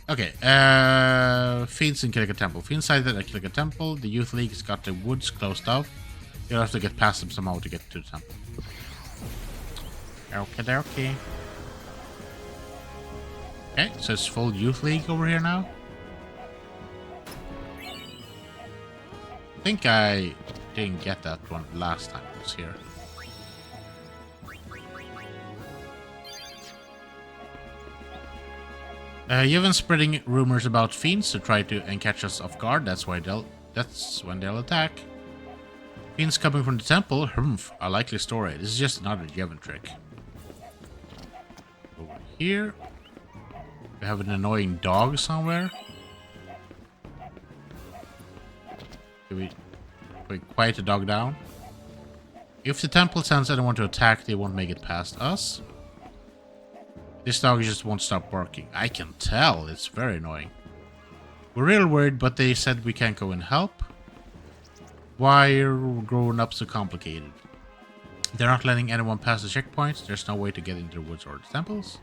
Okay, Fiends in Killica Temple. Fiends sighted at Killica Temple. The Youth League's got the woods closed off. You'll have to get past them somehow to get to the temple. Okay. Okay, so it's full Youth League over here now. I think I didn't get that one last time I was here. You've been spreading rumors about fiends to try to catch us off guard. That's when they'll attack. Fiends coming from the temple. Humph, a likely story. This is just another Yevon trick. Over here, we have an annoying dog somewhere. Can we quiet the dog down? If the temple sends anyone to attack, they won't make it past us. This dog just won't stop barking. I can tell. It's very annoying. We're real worried, but they said we can't go and help. Why are growing up so complicated? They're not letting anyone pass the checkpoints. There's no way to get into the woods or the temples.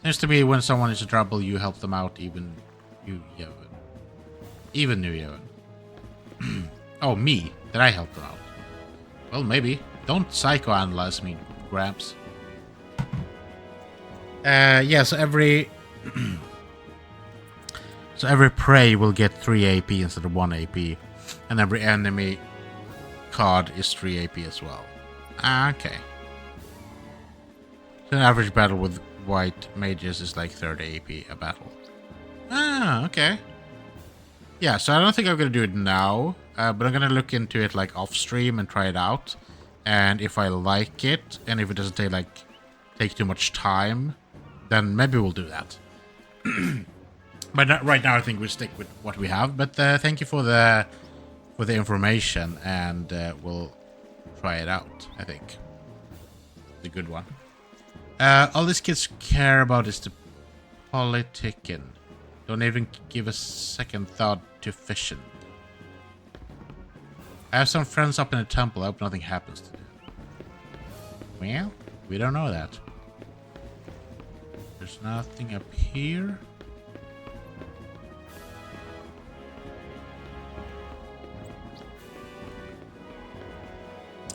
Seems to be when someone is in trouble, you help them out, even New Yevon. Oh, me. Did I help them out? Well, maybe. Don't psychoanalyze me, Gramps. Yeah, so every prey will get 3 AP instead of 1 AP, and every enemy card is 3 AP as well. Okay. So an average battle with white mages is like 30 AP a battle. Okay. Yeah, so I don't think I'm gonna do it now, but I'm gonna look into it like off stream and try it out, and if I like it, and if it doesn't take too much time, then maybe we'll do that. But right now, I think we'll stick with what we have. But thank you for the information, and we'll try it out. I think it's a good one. All these kids care about is the politicking. Don't even give a second thought to fishing. I have some friends up in the temple. I hope nothing happens to them. Well, we don't know that. There's nothing up here.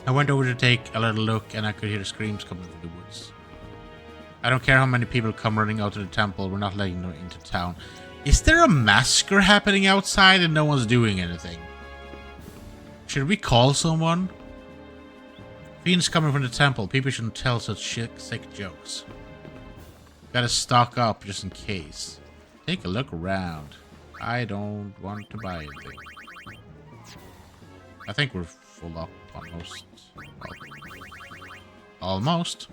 I went over to take a little look and I could hear screams coming from the woods. I don't care how many people come running out to the temple, we're not letting them into town. Is there a massacre happening outside and no one's doing anything? Should we call someone? Fiends coming from the temple, people shouldn't tell such sick jokes. Gotta stock up just in case. Take a look around. I don't want to buy anything. I think we're full up almost. Well, almost.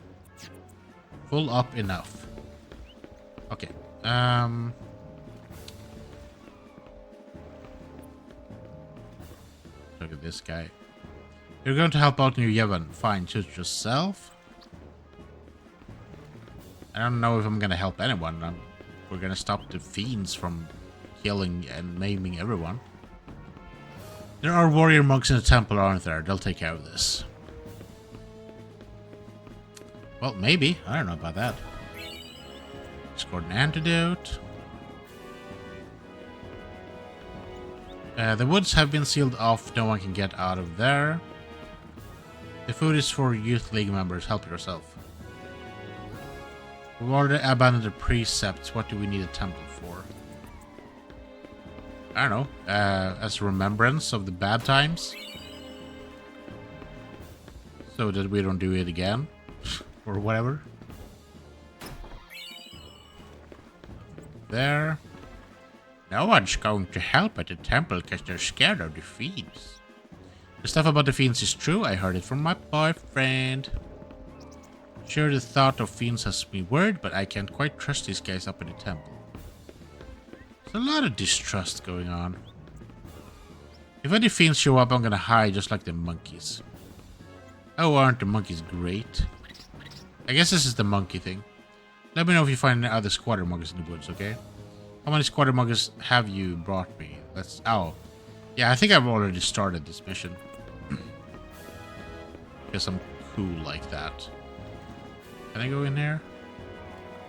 Full up enough. Okay. Look at this guy. You're going to help out New Yevon. Fine, choose yourself. I don't know if I'm gonna help anyone. We're gonna stop the fiends from killing and maiming everyone. There are warrior monks in the temple, aren't there? They'll take care of this. Well, maybe. I don't know about that. Scored an antidote. The woods have been sealed off. No one can get out of there. The food is for Youth League members. Help yourself. We've already abandoned the precepts. What do we need a temple for? I don't know. As a remembrance of the bad times. So that we don't do it again. Or whatever. There. No one's going to help at the temple because they're scared of the fiends. The stuff about the fiends is true. I heard it from my boyfriend. Sure, the thought of fiends has me worried, but I can't quite trust these guys up in the temple. There's a lot of distrust going on. If any fiends show up, I'm gonna hide just like the monkeys. Oh, aren't the monkeys great? I guess this is the monkey thing. Let me know if you find any other squatter monkeys in the woods, okay? How many squatter monkeys have you brought me? Let's... Oh. Yeah, I think I've already started this mission. Because I'm cool like that. Can I go in here?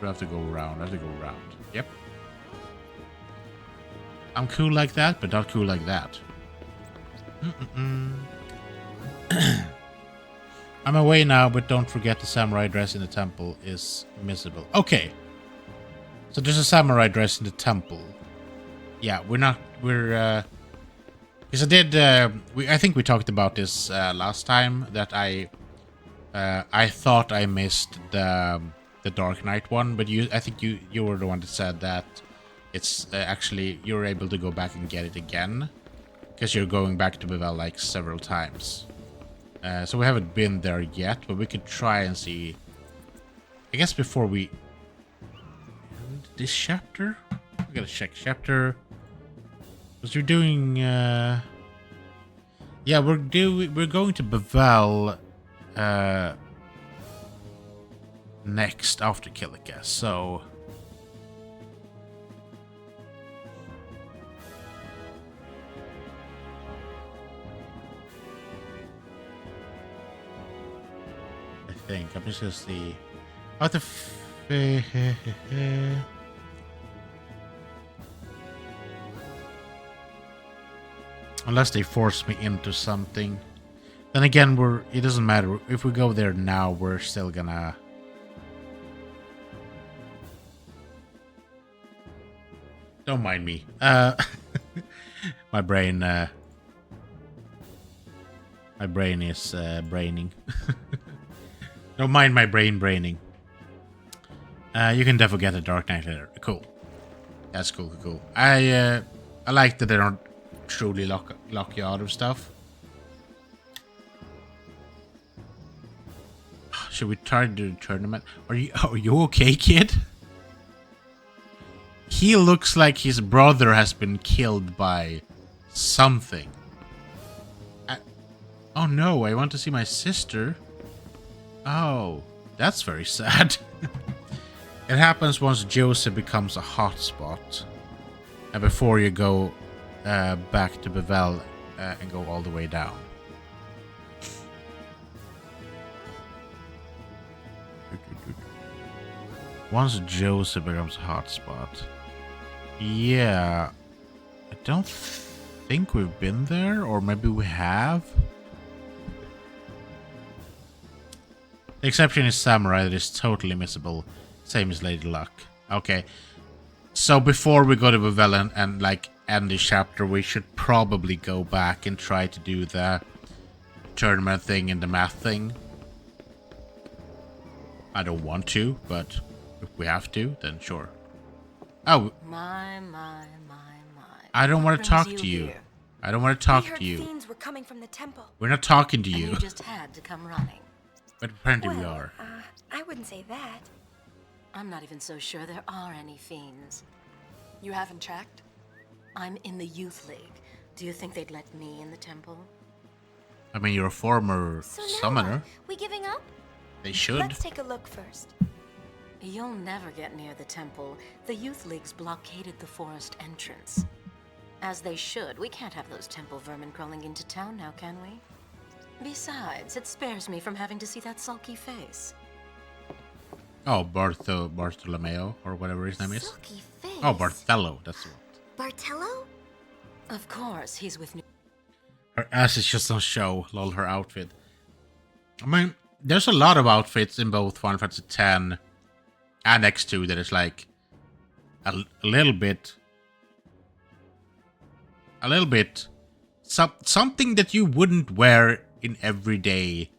Do I have to go around? I have to go around. Yep. I'm cool like that, but not cool like that. I'm away now, but don't forget the samurai dress in the temple is miserable. Okay. So there's a samurai dress in the temple. Yeah, because I think we talked about this last time, that I thought I missed the Dark Knight one, but I think you were the one that said that it's actually you're able to go back and get it again, because you're going back to Bevel like several times. So we haven't been there yet, but we could try and see. I guess before we end this chapter, we gotta check chapter. Because you're doing, yeah, we're going to Bevel next after Killica, so I think I'm just gonna see how the unless they force me into something. Then again, it doesn't matter. If we go there now, we're still gonna... Don't mind me. My brain is braining. Don't mind my brain braining. You can definitely get a Dark Knight later. Cool. That's cool, cool. I like that they don't truly lock you out of stuff. Should we try to do the tournament? Are you okay, kid? He looks like his brother has been killed by something. Oh no, I want to see my sister. Oh, that's very sad. It happens once Joseph becomes a hotspot. And before you go back to Bevel and go all the way down. Once Joseph becomes a hotspot. Yeah. I don't think we've been there, or maybe we have. The exception is Samurai, that is totally missable. Same as Lady Luck. Okay. So before we go to Bevel and like end this chapter, we should probably go back and try to do the tournament thing and the math thing. I don't want to, but if we have to, then sure. Oh. My. I don't want to talk to you. I don't want to talk to you. Fiends were coming from the temple. We're not talking to you. You just had to come running. But apparently we are. I wouldn't say that. I'm not even so sure there are any fiends. You haven't checked? I'm in the Youth League. Do you think they'd let me in the temple? I mean, you're a former summoner. We giving up? They should. Let's take a look first. You'll never get near the temple. The Youth League's blockaded the forest entrance. As they should. We can't have those temple vermin crawling into town now, can we? Besides, it spares me from having to see that sulky face. Oh, Bartolomeo, or whatever his name is. Sulky face? Oh, Barthelo, that's the one. Bartello? Of course, he's with me. Her ass is just on show, lol, her outfit. I mean, there's a lot of outfits in both Final Fantasy X and X-2 that is like a little bit something that you wouldn't wear in everyday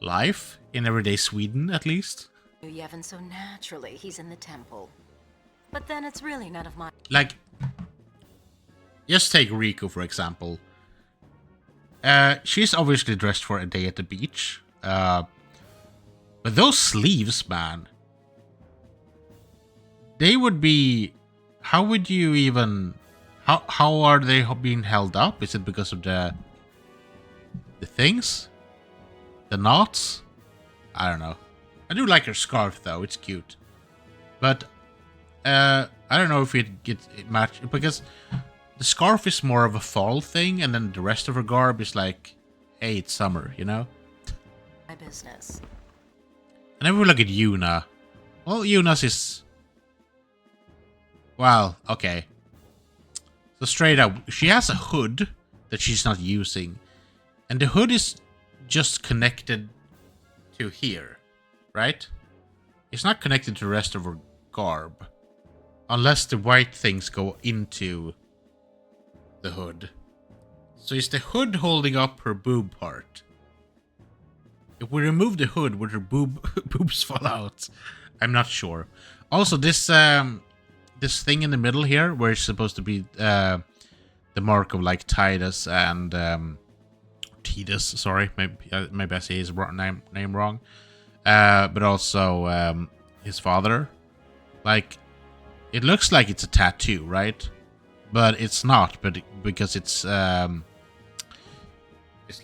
life, in everyday Sweden at least. Yevon so naturally, he's in the temple. But then it's really none of my... Like, just take Riku for example. She's obviously dressed for a day at the beach. But those sleeves, man. They would be... How would you even... How are they being held up? Is it because of the things? The knots? I don't know. I do like her scarf though, it's cute. But I don't know if it gets matched, because the scarf is more of a fall thing, and then the rest of her garb is like, hey, it's summer, you know? My business. And then we look at Yuna. Well, Yuna's is... Well, okay. So straight up, she has a hood that she's not using. And the hood is just connected to here, right? It's not connected to the rest of her garb. Unless the white things go into the hood. So is the hood holding up her boob part? If we remove the hood, would her boobs fall out? I'm not sure. Also, this this thing in the middle here, where it's supposed to be the mark of like Titus and Titus. Sorry, maybe I say his name wrong. But also his father. Like, it looks like it's a tattoo, right? But it's not. But because it's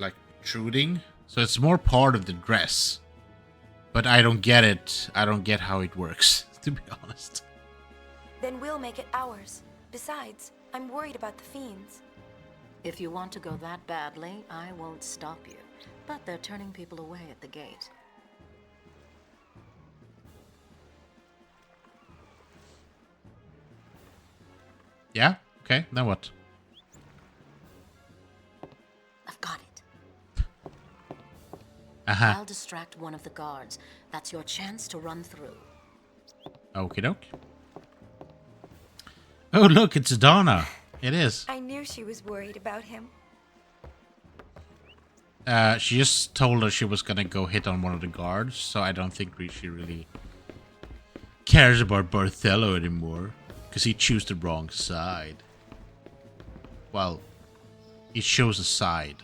like protruding, so it's more part of the dress. But I don't get it. I don't get how it works, to be honest. Then we'll make it ours. Besides, I'm worried about the fiends. If you want to go that badly, I won't stop you. But they're turning people away at the gate. Yeah? Okay, now what? I've got it. I'll distract one of the guards. That's your chance to run through. Okie doke. Oh, look, it's Donna. It is. I knew she was worried about him. She just told us she was gonna go hit on one of the guards, so I don't think she really cares about Barthelo anymore. Because he chose the wrong side. Well, he chose a side.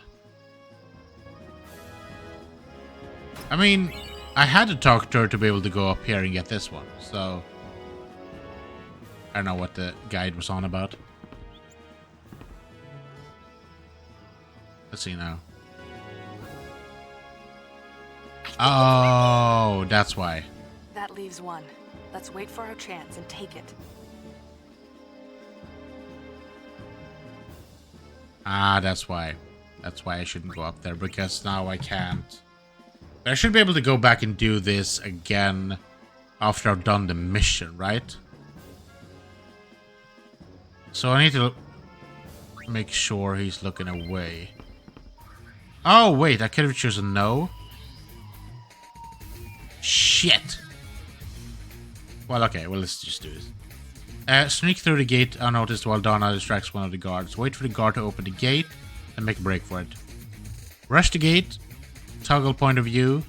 I mean, I had to talk to her to be able to go up here and get this one, so I don't know what the guide was on about. Let's see now. Oh, that's why. That leaves one. Let's wait for our chance and take it. Ah, that's why. That's why I shouldn't go up there, because now I can't. But I should be able to go back and do this again after I've done the mission, right? So I need to make sure he's looking away. Oh, wait, I could have chosen no. Shit. Well, okay, well, let's just do this. Sneak through the gate unnoticed while Donna distracts one of the guards. Wait for the guard to open the gate and make a break for it. Rush the gate. Toggle point of view.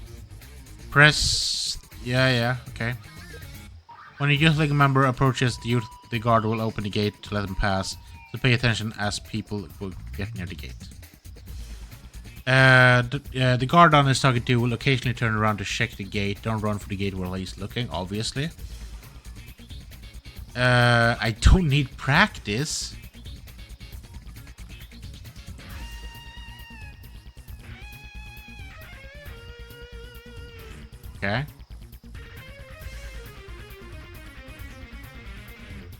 Press... Yeah, okay. When a youth league member approaches, the guard will open the gate to let them pass. So pay attention as people will get near the gate. The guard Donna is talking to will occasionally turn around to check the gate. Don't run for the gate while he's looking, obviously. I don't need practice. Okay.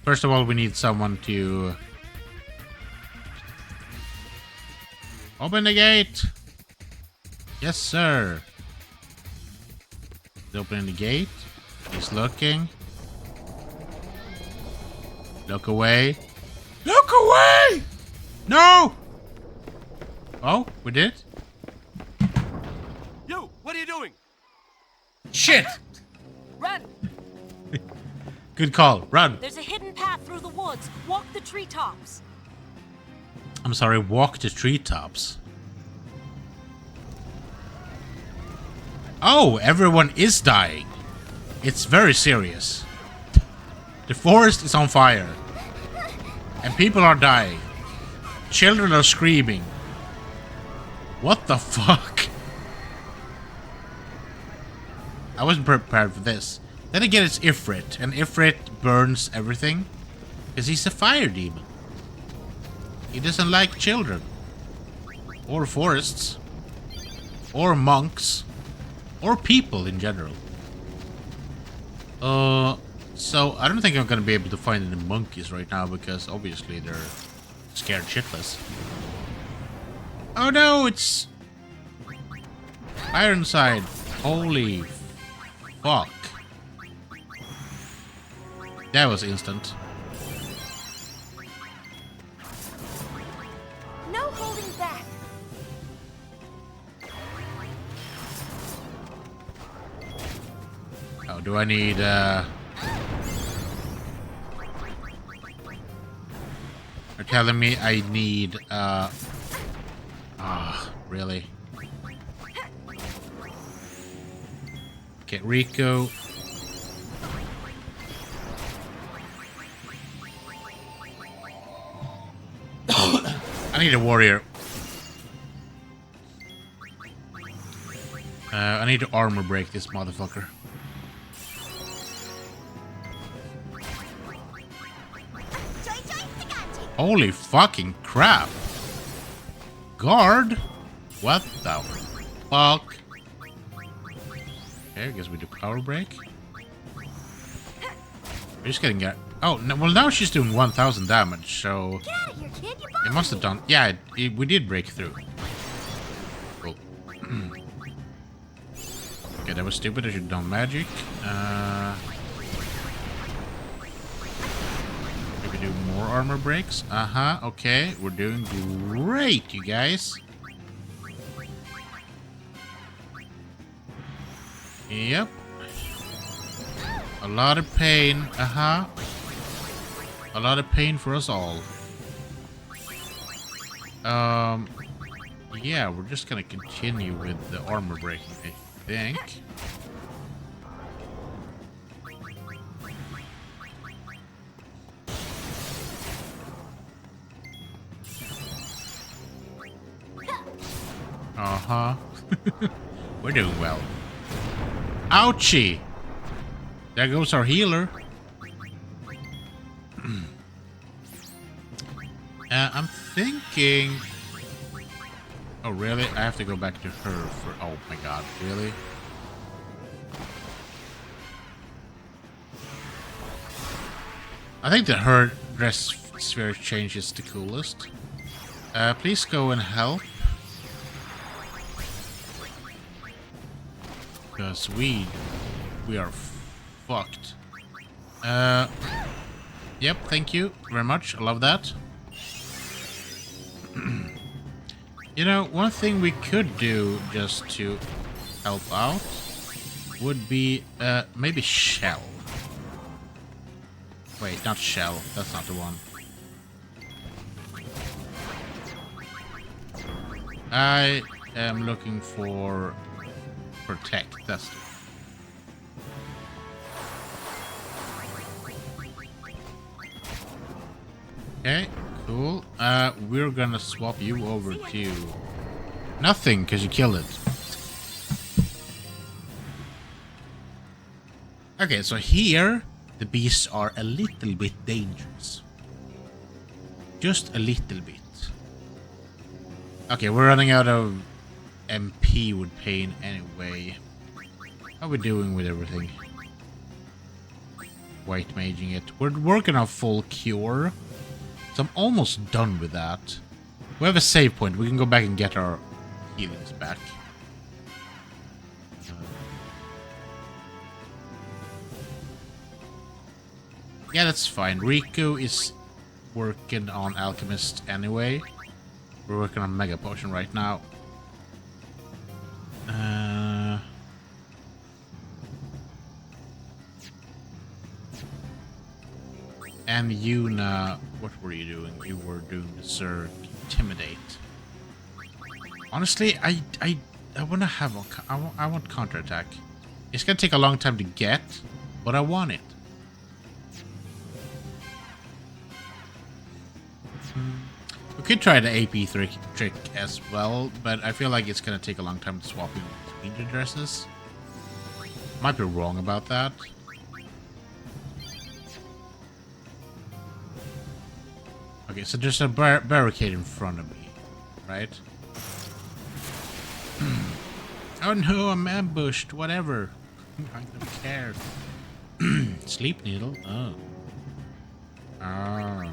First of all, we need someone to open the gate. Yes, sir. He's opening the gate. He's looking. Look away. Look away! No! Oh, we did? You, what are you doing? Shit! Run! Good call. Run. There's a hidden path through the woods. Walk the treetops. I'm sorry, walk the treetops. Oh, everyone is dying. It's very serious. The forest is on fire. And people are dying. Children are screaming. What the fuck? I wasn't prepared for this. Then again, it's Ifrit. And Ifrit burns everything. Because he's a fire demon. He doesn't like children. Or forests. Or monks. Or people in general. So I don't think I'm gonna be able to find any monkeys right now because obviously they're scared shitless. Oh no, it's Ironside. Holy fuck. That was instant. do I need You're telling me I need really? Okay, Rico. I need a warrior. I need to armor break this motherfucker. Holy fucking crap! Guard? What the fuck? Okay, I guess we do power break. We're just getting get. Oh, no, well now she's doing 1,000 damage, so Get out of here, kid. it must have done. Yeah, we did break through. Cool. Okay, that was stupid. I should have done magic. Maybe do more armor breaks. Okay, we're doing great, you guys. Yep. A lot of pain. A lot of pain for us all. Yeah, we're just gonna continue with the armor breaking, I think. We're doing well. Ouchie! There goes our healer. I'm thinking... Oh, really? I have to go back to her for... Oh my god, really? I think that her dress sphere change is the coolest. Please go and help. Because we are fucked. Yep, thank you very much. I love that. You know, one thing we could do just to help out would be maybe Shell. Wait, not Shell. That's not the one. I am looking for Protect. That's the one. Okay, cool. We're gonna swap you over to nothing because you killed it. Okay, so here the beasts are a little bit dangerous. Just a little bit. Okay, we're running out of MP with pain anyway. How are we doing with everything? White maging it. We're working on full cure. So I'm almost done with that. We have a save point. We can go back and get our healings back. Yeah, that's fine. Riku is working on Alchemist anyway. We're working on Mega Potion right now. And Yuna, what were you doing? You were doing Berserk, Intimidate. Honestly, I want to have I want counterattack. It's gonna take a long time to get, but I want it. We could try the AP trick as well, but I feel like it's gonna take a long time to swap between the dresses. Might be wrong about that. Okay, so there's a barricade in front of me, right? Oh no, I'm ambushed. Whatever. I don't care. Sleep needle. Oh. Oh.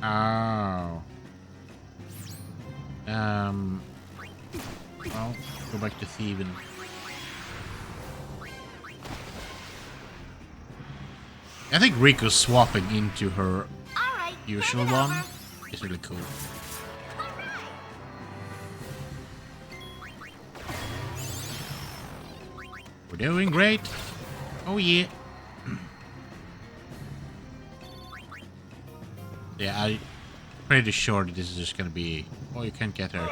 Oh. Well, go back to thieving. I think Riku's swapping into her usual one. It's really cool. We're doing great. Oh yeah. Yeah, I'm pretty sure that this is just gonna be... Oh, you can't get her.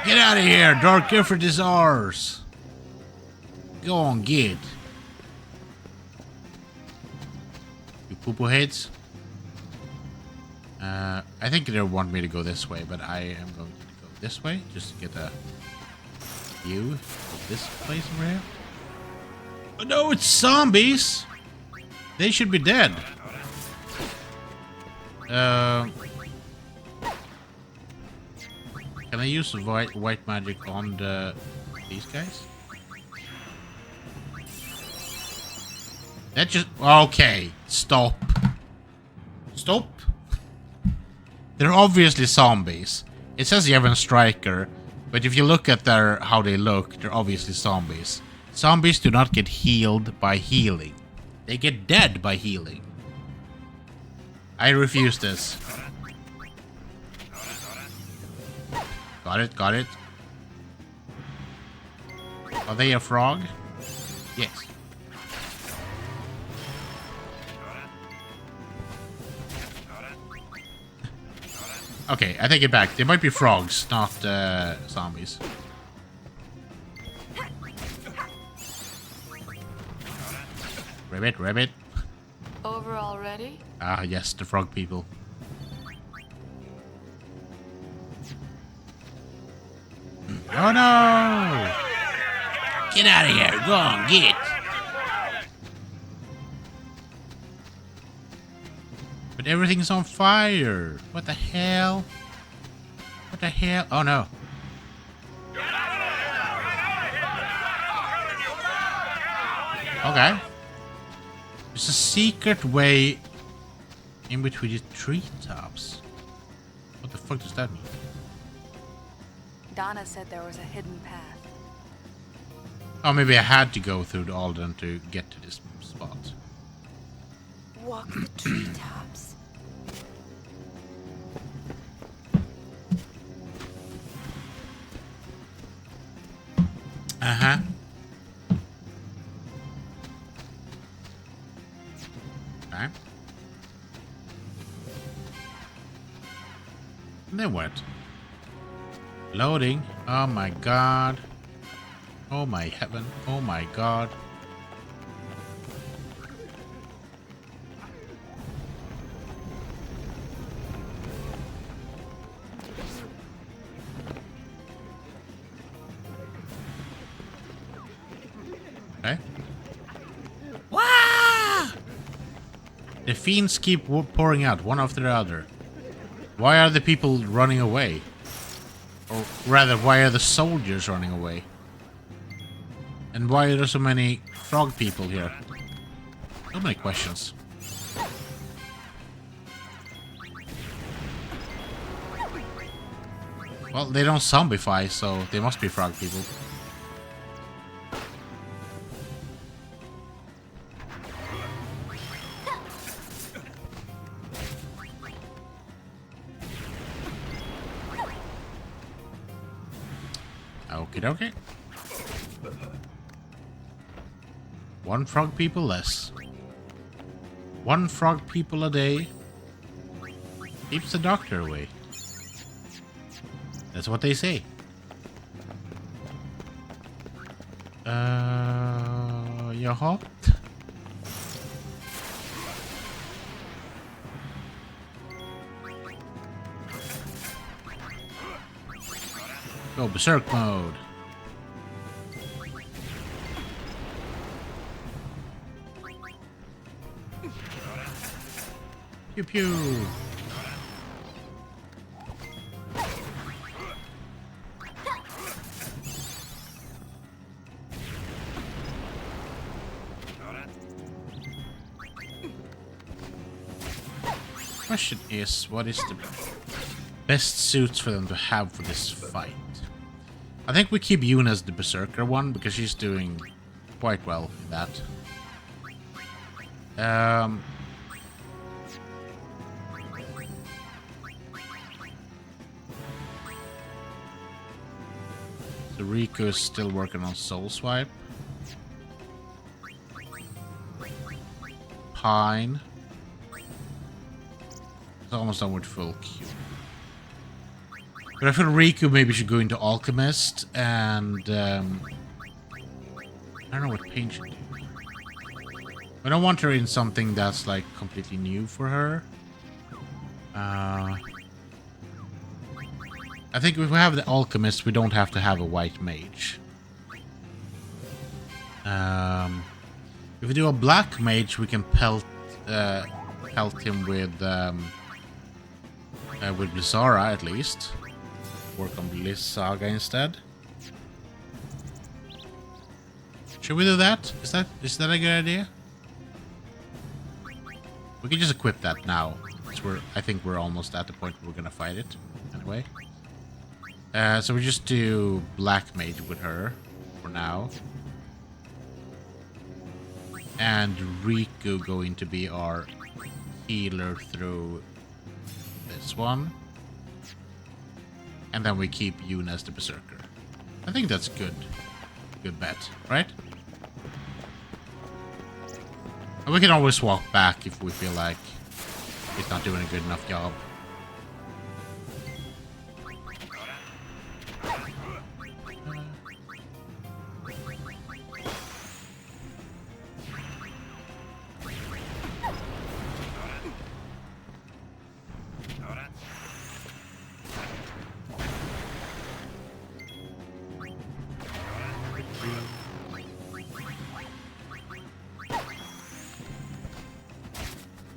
Get out of here! Dark Ifrit is ours! Go on, get. You poo-poo heads. I think they want me to go this way, but I am going to go this way just to get a view of this place over here. Oh no, it's zombies! They should be dead. Can I use the white magic on these guys? That just... Okay, stop. Stop. They're obviously zombies. It says you have a striker, but if you look at how they look, they're obviously zombies. Zombies do not get healed by healing. They get dead by healing. I refuse this. Got it, got it. Are they a frog? Yes. Okay, I take it back. They might be frogs, not zombies. Ribbit, ribbit. Over already? Ah, yes, the frog people. Oh no! Get out of here! Go on, get! But everything's on fire! What the hell? What the hell? Oh no! Okay. There's a secret way in between the treetops. What the fuck does that mean? Donna said there was a hidden path. Oh, maybe I had to go through the Alden to get to this spot. Walk the treetops. Uh-huh. Okay. And then what? Loading. Oh my god. Oh my heaven. Oh my god. Okay. Wah! The fiends keep pouring out one after the other. Why are the people running away? Or rather, why are the soldiers running away? And why are there so many frog people here? So many questions. Well, they don't zombify, so they must be frog people. Okie dokie. One frog people less. One frog people a day keeps the doctor away. That's what they say. Yaha? Go berserk mode. Pew pew. Question is, what is the best suits for them to have for this fight? I think we keep Yuna as the berserker one because she's doing quite well in that. So Riku is still working on Soul Swipe. Pine. It's almost done with full Q. But I feel Riku maybe should go into Alchemist and I don't know what Pain should do. I don't want her in something that's like completely new for her. I think if we have the Alchemist, we don't have to have a white mage. If we do a black mage, we can pelt him with Blizzara at least. Work on Blizz Saga instead. Should we do that? Is that a good idea? We can just equip that now. I think we're almost at the point where we're gonna fight it. Anyway. So we just do Black Mage with her for now. And Riku going to be our healer through this one. And then we keep Yuna as the Berserker. I think that's good. Good bet, right? And we can always swap back if we feel like he's not doing a good enough job.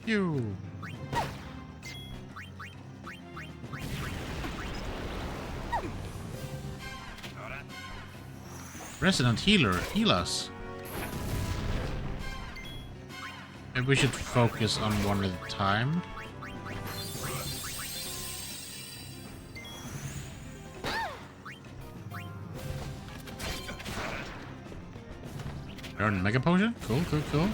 You. Resident healer, heal us. Maybe we should focus on one at a time. Earn Mega Potion? Cool, cool, cool.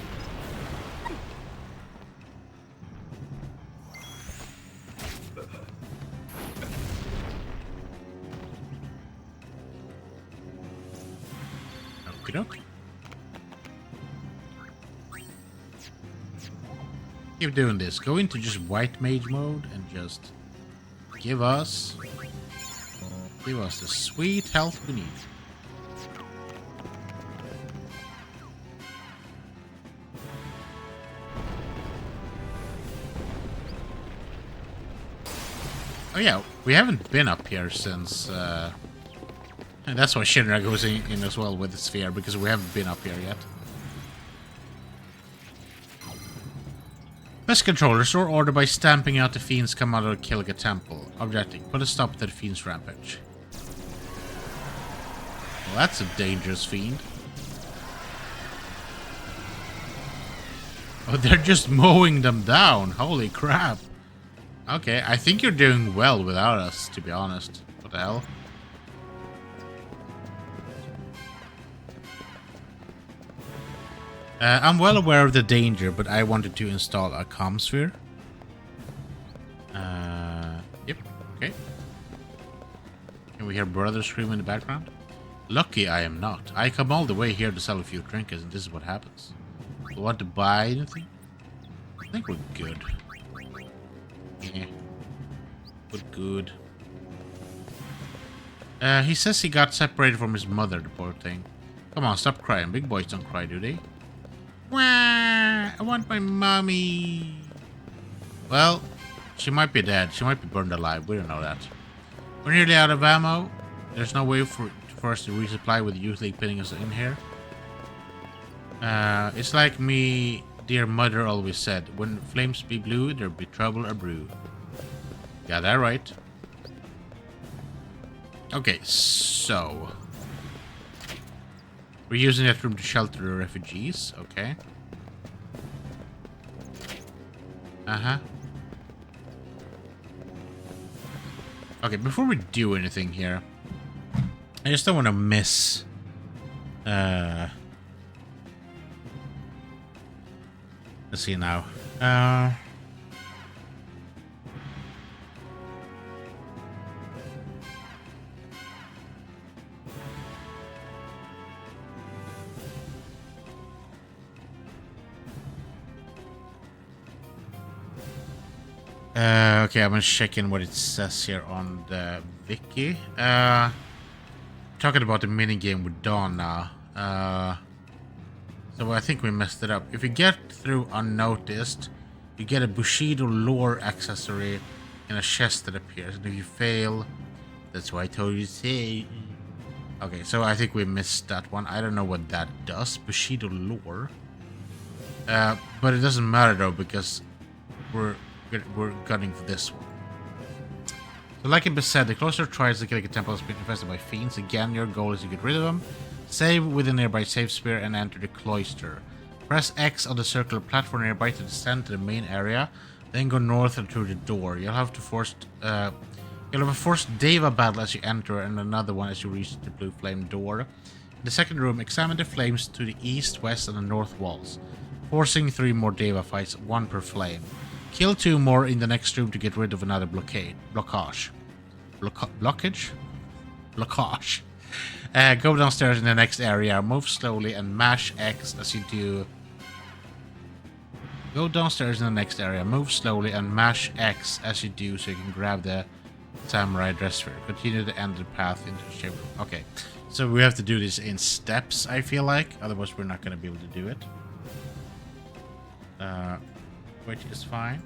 Okey-doke. Keep doing this. Go into just white mage mode and just give us the sweet health we need. Oh yeah, we haven't been up here since, and that's why Shinra goes in as well with the sphere, because we haven't been up here yet. Best controller, restore order by stamping out the fiends come out of Kilga Temple. Objective, put a stop to the fiend's rampage. Well, that's a dangerous fiend. Oh, they're just mowing them down. Holy crap. Okay, I think you're doing well without us, to be honest. What the hell? I'm well aware of the danger, but I wanted to install a comm sphere. Yep, okay. Can we hear brother scream in the background? Lucky I am not. I come all the way here to sell a few trinkets, and this is what happens. You want to buy anything? I think we're good. Yeah. We're good. He says he got separated from his mother, the poor thing. Come on, stop crying. Big boys don't cry, do they? Wah! I want my mommy. Well, she might be dead. She might be burned alive. We don't know that. We're nearly out of ammo. There's no way for us to resupply with the Youth League pinning us in here. It's like me dear mother always said, when flames be blue, there'll be trouble or brew. Got that right. Okay, so we're using that room to shelter the refugees. Okay. Uh-huh. Okay, before we do anything here, I just don't want to miss let's see now. Okay, I'm gonna check in what it says here on the wiki. Talking about the minigame with Dawn now. So I think we messed it up. If you get through unnoticed, you get a Bushido lore accessory in a chest that appears. And if you fail, that's why I told you to say. Okay, so I think we missed that one. I don't know what that does. Bushido lore. But it doesn't matter though, because we're gunning for this one. So like it said, the closer tries to kill a temple has been infested by fiends. Again, your goal is to get rid of them. Save with a nearby save spear and enter the cloister. Press X on the circular platform nearby to descend to the main area. Then go north and through the door. You'll have a forced Deva battle as you enter, and another one as you reach the blue flame door. In the second room, examine the flames to the east, west, and the north walls, forcing 3 more Deva fights, 1 per flame. Kill 2 more in the next room to get rid of another blockage. Go downstairs in the next area, move slowly and mash X as you do. Go downstairs in the next area, move slowly and mash X as you do so you can grab the samurai dress sphere. Continue to end the path into the shape room. Okay, so we have to do this in steps, I feel like, otherwise we're not going to be able to do it. Which is fine.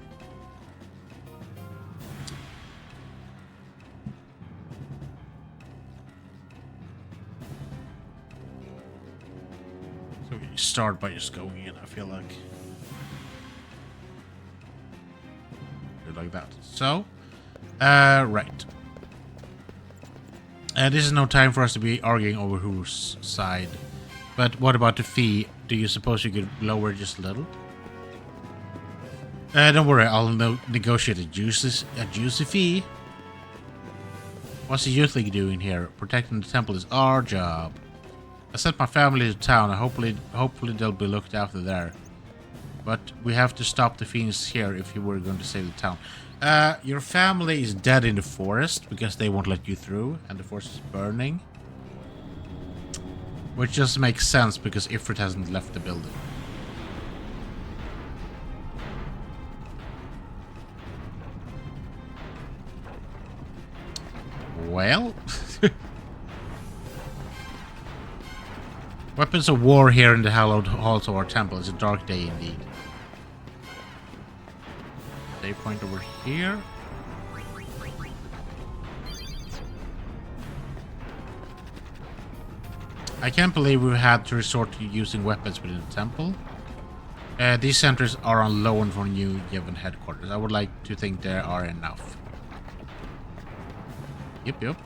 So we start by just going in, I feel like. Like that. So, right. This is no time for us to be arguing over whose side. But what about the fee? Do you suppose you could lower it just a little? Don't worry, I'll negotiate a juicy fee. What's the youth league doing here? Protecting the temple is our job. I sent my family to town, and hopefully they'll be looked after there. But we have to stop the fiends here if you were going to save the town. Your family is dead in the forest because they won't let you through, and the forest is burning. Which just makes sense because Ifrit hasn't left the building. Well, weapons of war here in the hallowed halls of our temple. It's a dark day indeed. Save point over here. I can't believe we had to resort to using weapons within the temple. These sentries are on loan for new given headquarters. I would like to think there are enough. Yep. Yep.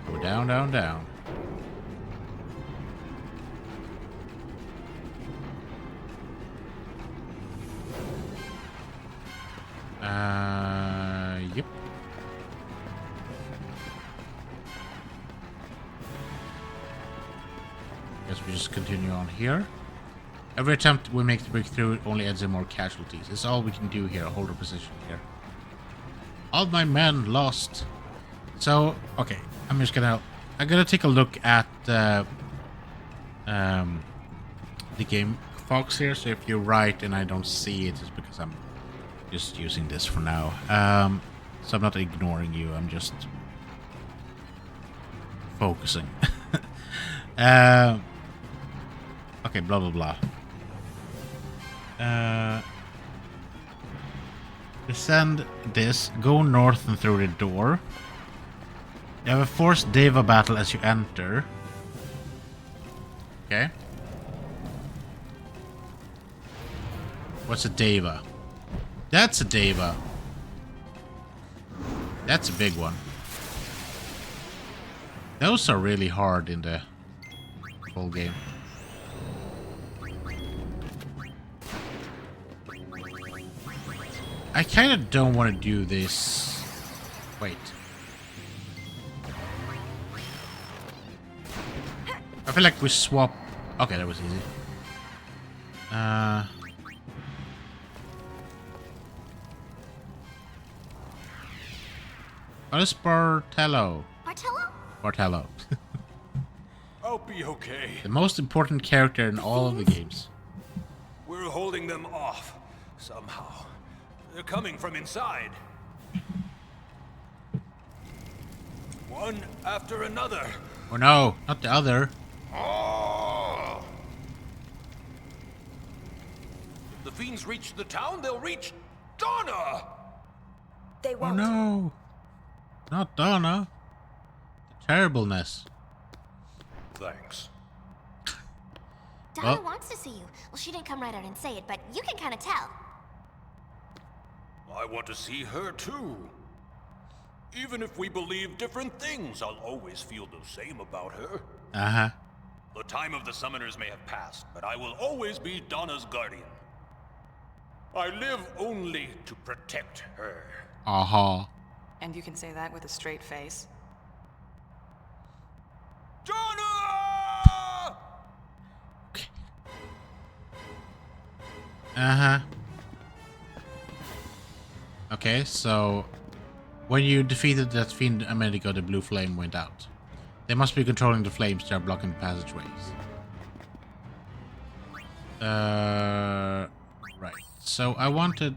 Go down. Yep. Guess we just continue on here. Every attempt we make to break through only adds in more casualties. It's all we can do here. Hold our position here. All my men lost. So, okay. I'm gonna take a look at the game Fox here. So if you're right and I don't see it, it's because I'm just using this for now. So I'm not ignoring you. I'm just focusing. Okay, blah blah blah. Descend this, go north and through the door. You have a forced Deva battle as you enter. Okay. What's a Deva? That's a Deva. That's a big one. Those are really hard in the whole game. I kind of don't want to do this. Wait. I feel like we swap. Okay, that was easy. What is Bartello? Bartello? Bartello. I'll be okay. The most important character in all of the games. We're holding them off, somehow. They're coming from inside. One after another. Oh no, not the other. Oh! If the fiends reach the town, they'll reach Donna! They Oh won't. no. Not Donna. The terribleness. Thanks. Donna Well- wants to see you. Well, she didn't come right out and say it, but you can kind of tell. I want to see her too. Even if we believe different things, I'll always feel the same about her. Uh-huh. The time of the summoners may have passed, but I will always be Donna's guardian. I live only to protect her. Uh-huh. And you can say that with a straight face. Donna! Uh-huh. Okay, so when you defeated that fiend a minute ago, the blue flame went out. They must be controlling the flames that are blocking the passageways. Right. So I wanted...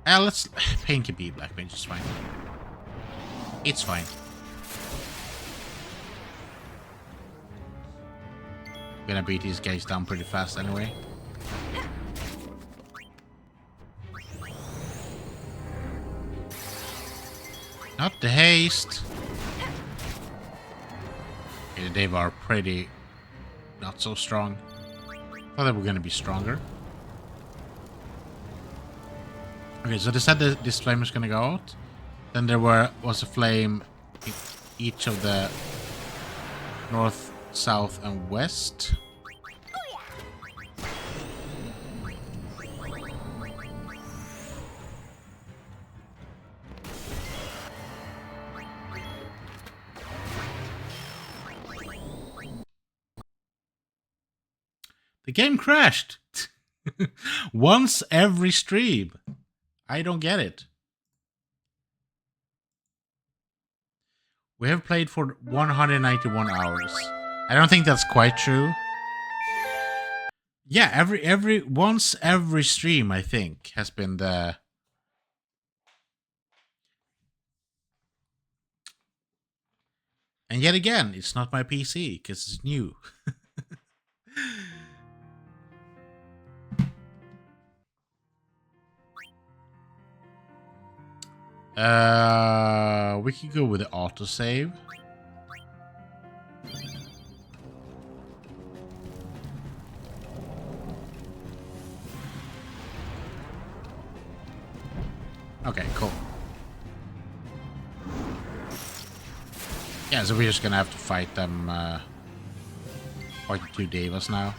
let's... Pain can be black mage, it's fine. It's fine. Gonna beat these guys down pretty fast anyway. Not the haste. Okay, they were pretty not so strong. Thought they were gonna be stronger. Okay, so they said that this flame is gonna go out. Then there was a flame in each of the north, south, and west. The game crashed once every stream. I don't get it. We have played for 191 hours. I don't think that's quite true. Yeah, once every stream, I think, has been the... And yet again, it's not my PC, because it's new. We could go with the autosave. Okay, cool. Yeah, so we're just gonna have to fight them, 42 Devas now.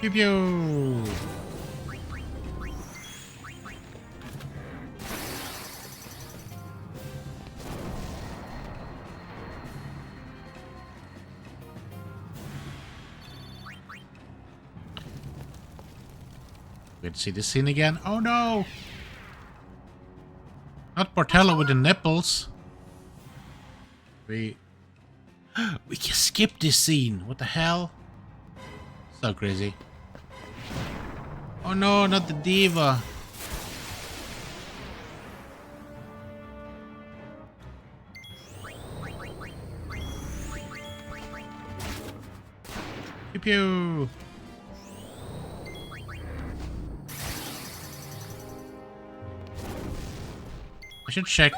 Pew pew! Good to see this scene again. Oh no! Not Portello with the nipples. We can skip this scene. What the hell? So crazy. Oh no, not the diva. Pew pew. I should check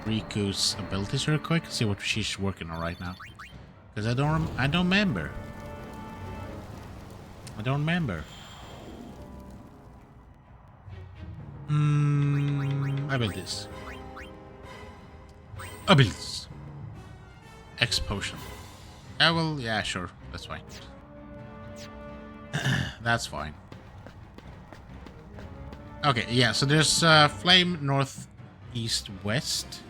Riku's abilities real quick, see what she's working on right now. Because I don't remember. I don't remember. Abilities. Abilities. X potion. Yeah, sure. That's fine. That's fine. Okay, yeah, so there's flame north, east, west.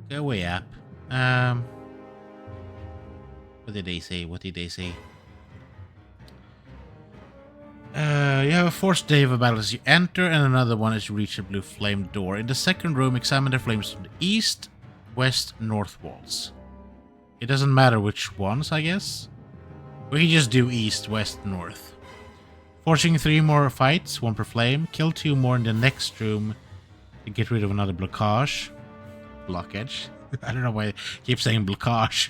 Go way up. What did they say? What did they say? You have a forced day of a battle as you enter, and another one as you reach a blue flame door. In the second room, examine the flames from the east, west, north walls. It doesn't matter which ones, I guess. We can just do east, west, north. Forcing 3 more fights, 1 per flame. Kill 2 more in the next room to get rid of another blockage. Blockage? I don't know why I keep saying blockage.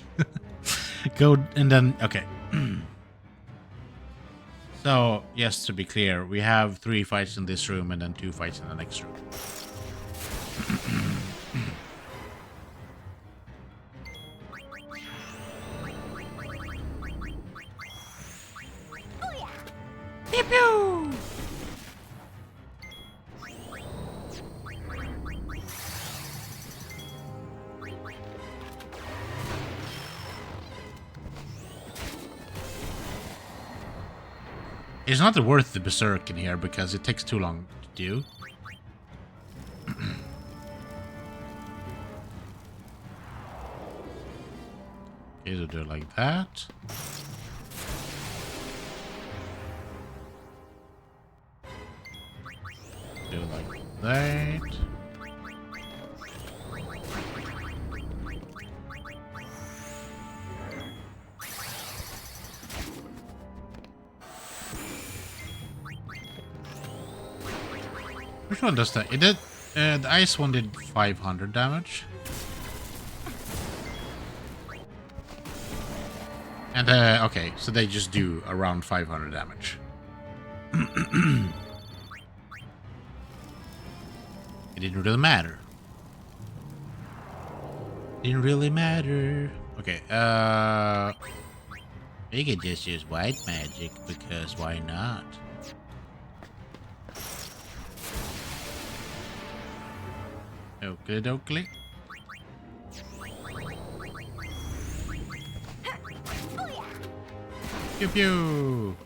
Go and then... Okay. So, yes, to be clear, we have 3 fights in this room and then 2 fights in the next room. Pew pew! It's not worth the berserk in here because it takes too long to do. Okay, so do it like that. Do it like that. Which one does that? It did. The ice one did 500 damage. And okay, so they just do around 500 damage. It didn't really matter. Didn't really matter. Okay, we could just use white magic because why not? Oakley dokley. Pew pew.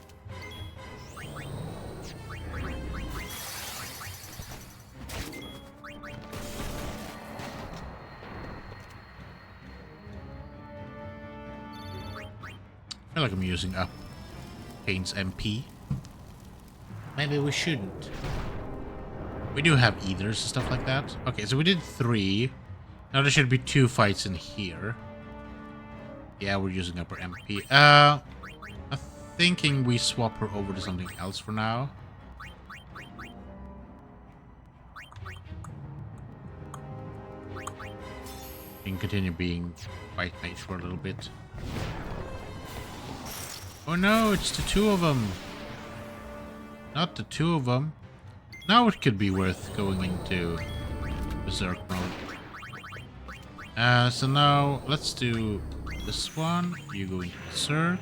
I feel like I'm using up Pain's MP. Maybe we shouldn't. We do have eaters and stuff like that. Okay, so we did 3. Now there should be 2 fights in here. Yeah, we're using up our MP. I'm thinking we swap her over to something else for now. We can continue being white mage for a little bit. Oh no, it's the 2 of them. Not the 2 of them. Now it could be worth going into berserk mode. So now let's do this one. You go into berserk.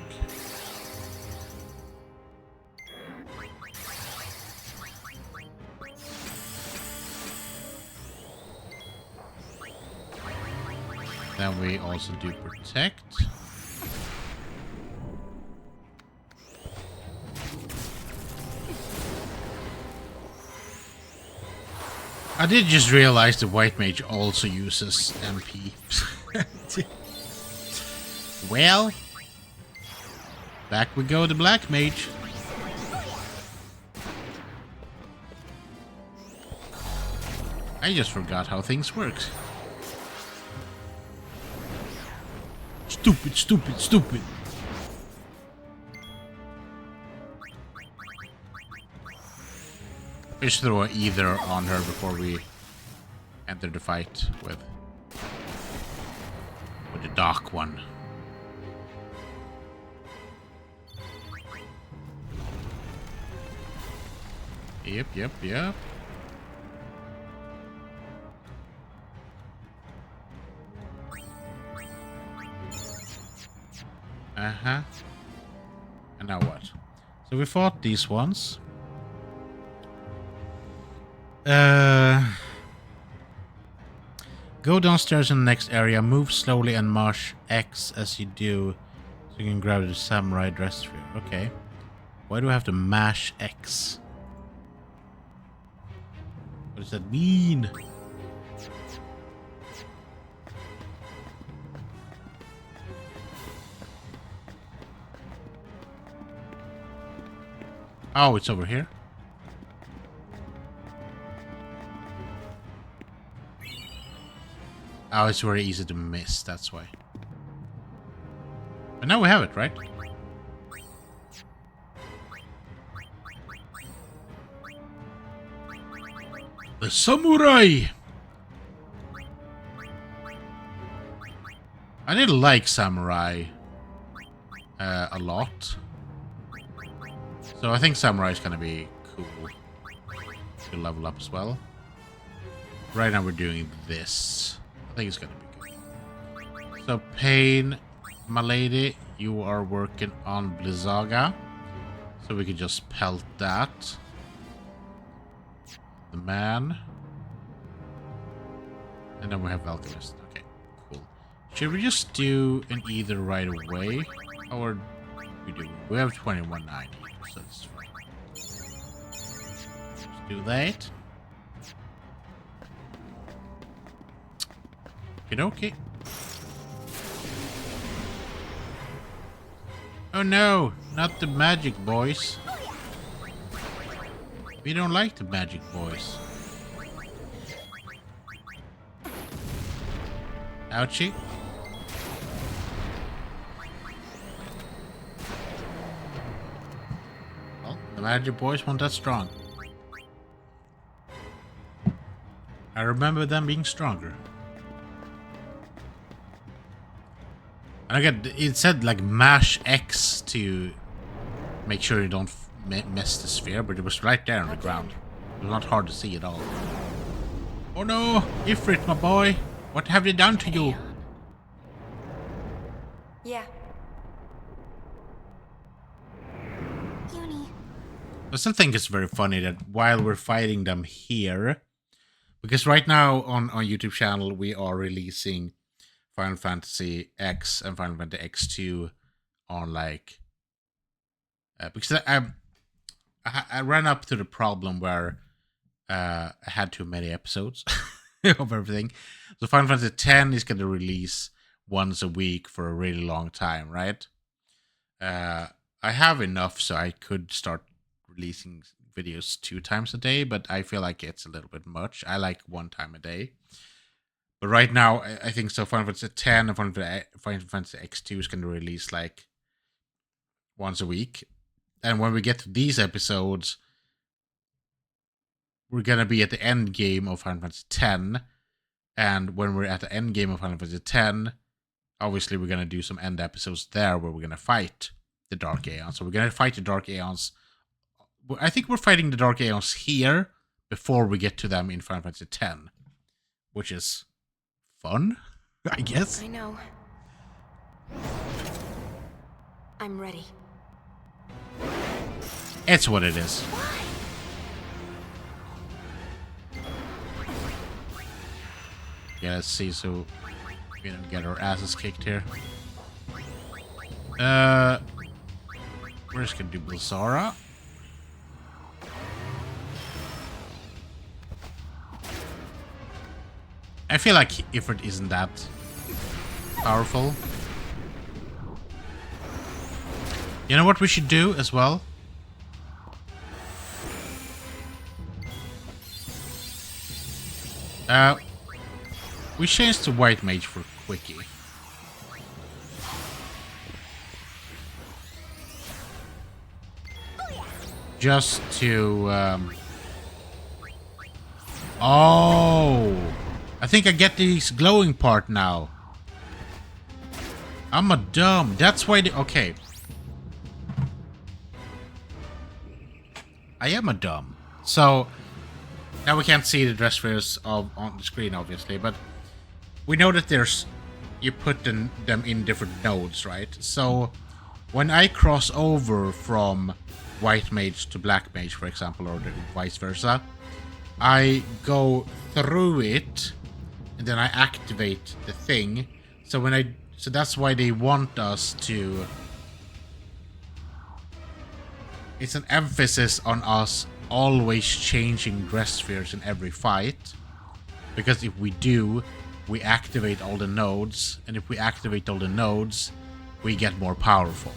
Then we also do protect. I did just realize the white mage also uses MP. Well, back we go, the black mage. I just forgot how things work. Stupid, stupid, stupid. Just throw either on her before we enter the fight with the dark one. Yep, yep, yep. Uh-huh. And now what? So we fought these ones. Go downstairs in the next area, move slowly and mash X as you do so you can grab the samurai dress sphere. Okay. Why do I have to mash X? What does that mean? Oh, it's over here. Oh, it's very easy to miss, that's why. But now we have it, right? The samurai! I did like samurai a lot. So I think samurai is gonna be cool to level up as well. Right now we're doing this. I think it's gonna be good. So Pain, my lady, you are working on Blizzaga. So we can just pelt that. The man. And then we have Alchemist. Okay, cool. Should we just do an either right away? Or we do? We have 2190, so that's fine. Let's do that. Okay. Oh no, not the magic boys. We don't like the magic boys. Ouchie. Well, the magic boys weren't that strong. I remember them being stronger. And again, it said like mash X to make sure you don't mess the sphere, but it was right there on the ground. It was not hard to see at all. Oh no, Ifrit, my boy, what have they done to you? Yeah. Uni. I still think it's very funny that while we're fighting them here, because right now on YouTube channel we are releasing Final Fantasy X and Final Fantasy X-2 on like because I ran up to the problem where I had too many episodes of everything. So Final Fantasy X is going to release once a week for a really long time, right? I have enough so I could start releasing videos 2 times a day, but I feel like it's a little bit much. I like 1 time a day. But right now, I think so Final Fantasy X and Final Fantasy X-2 is going to release like once a week. And when we get to these episodes, we're going to be at the end game of Final Fantasy X. And when we're at the end game of Final Fantasy X, obviously we're going to do some end episodes there where we're going to fight the Dark Aeons. So we're going to fight the Dark Aeons. I think we're fighting the Dark Aeons here before we get to them in Final Fantasy X, which is fun, I guess. I know. I'm ready. It's what it is. Yeah, let's see, so we don't get our asses kicked here. We're just gonna do Blizzara. I feel like Ifrit isn't that powerful. You know what we should do as well? We changed to White Mage for Quickie. Just to, Oh! I think I get this glowing part now. I'm a dumb. That's why the... Okay. I am a dumb. So... Now we can't see the dress spheres on the screen, obviously, but... We know that there's... You put them in different nodes, right? So... When I cross over from White Mage to Black Mage, for example, or vice versa... I go through it... And then I activate the thing. So that's why they want us to... It's an emphasis on us always changing dress spheres in every fight. Because if we do, we activate all the nodes. And if we activate all the nodes, we get more powerful.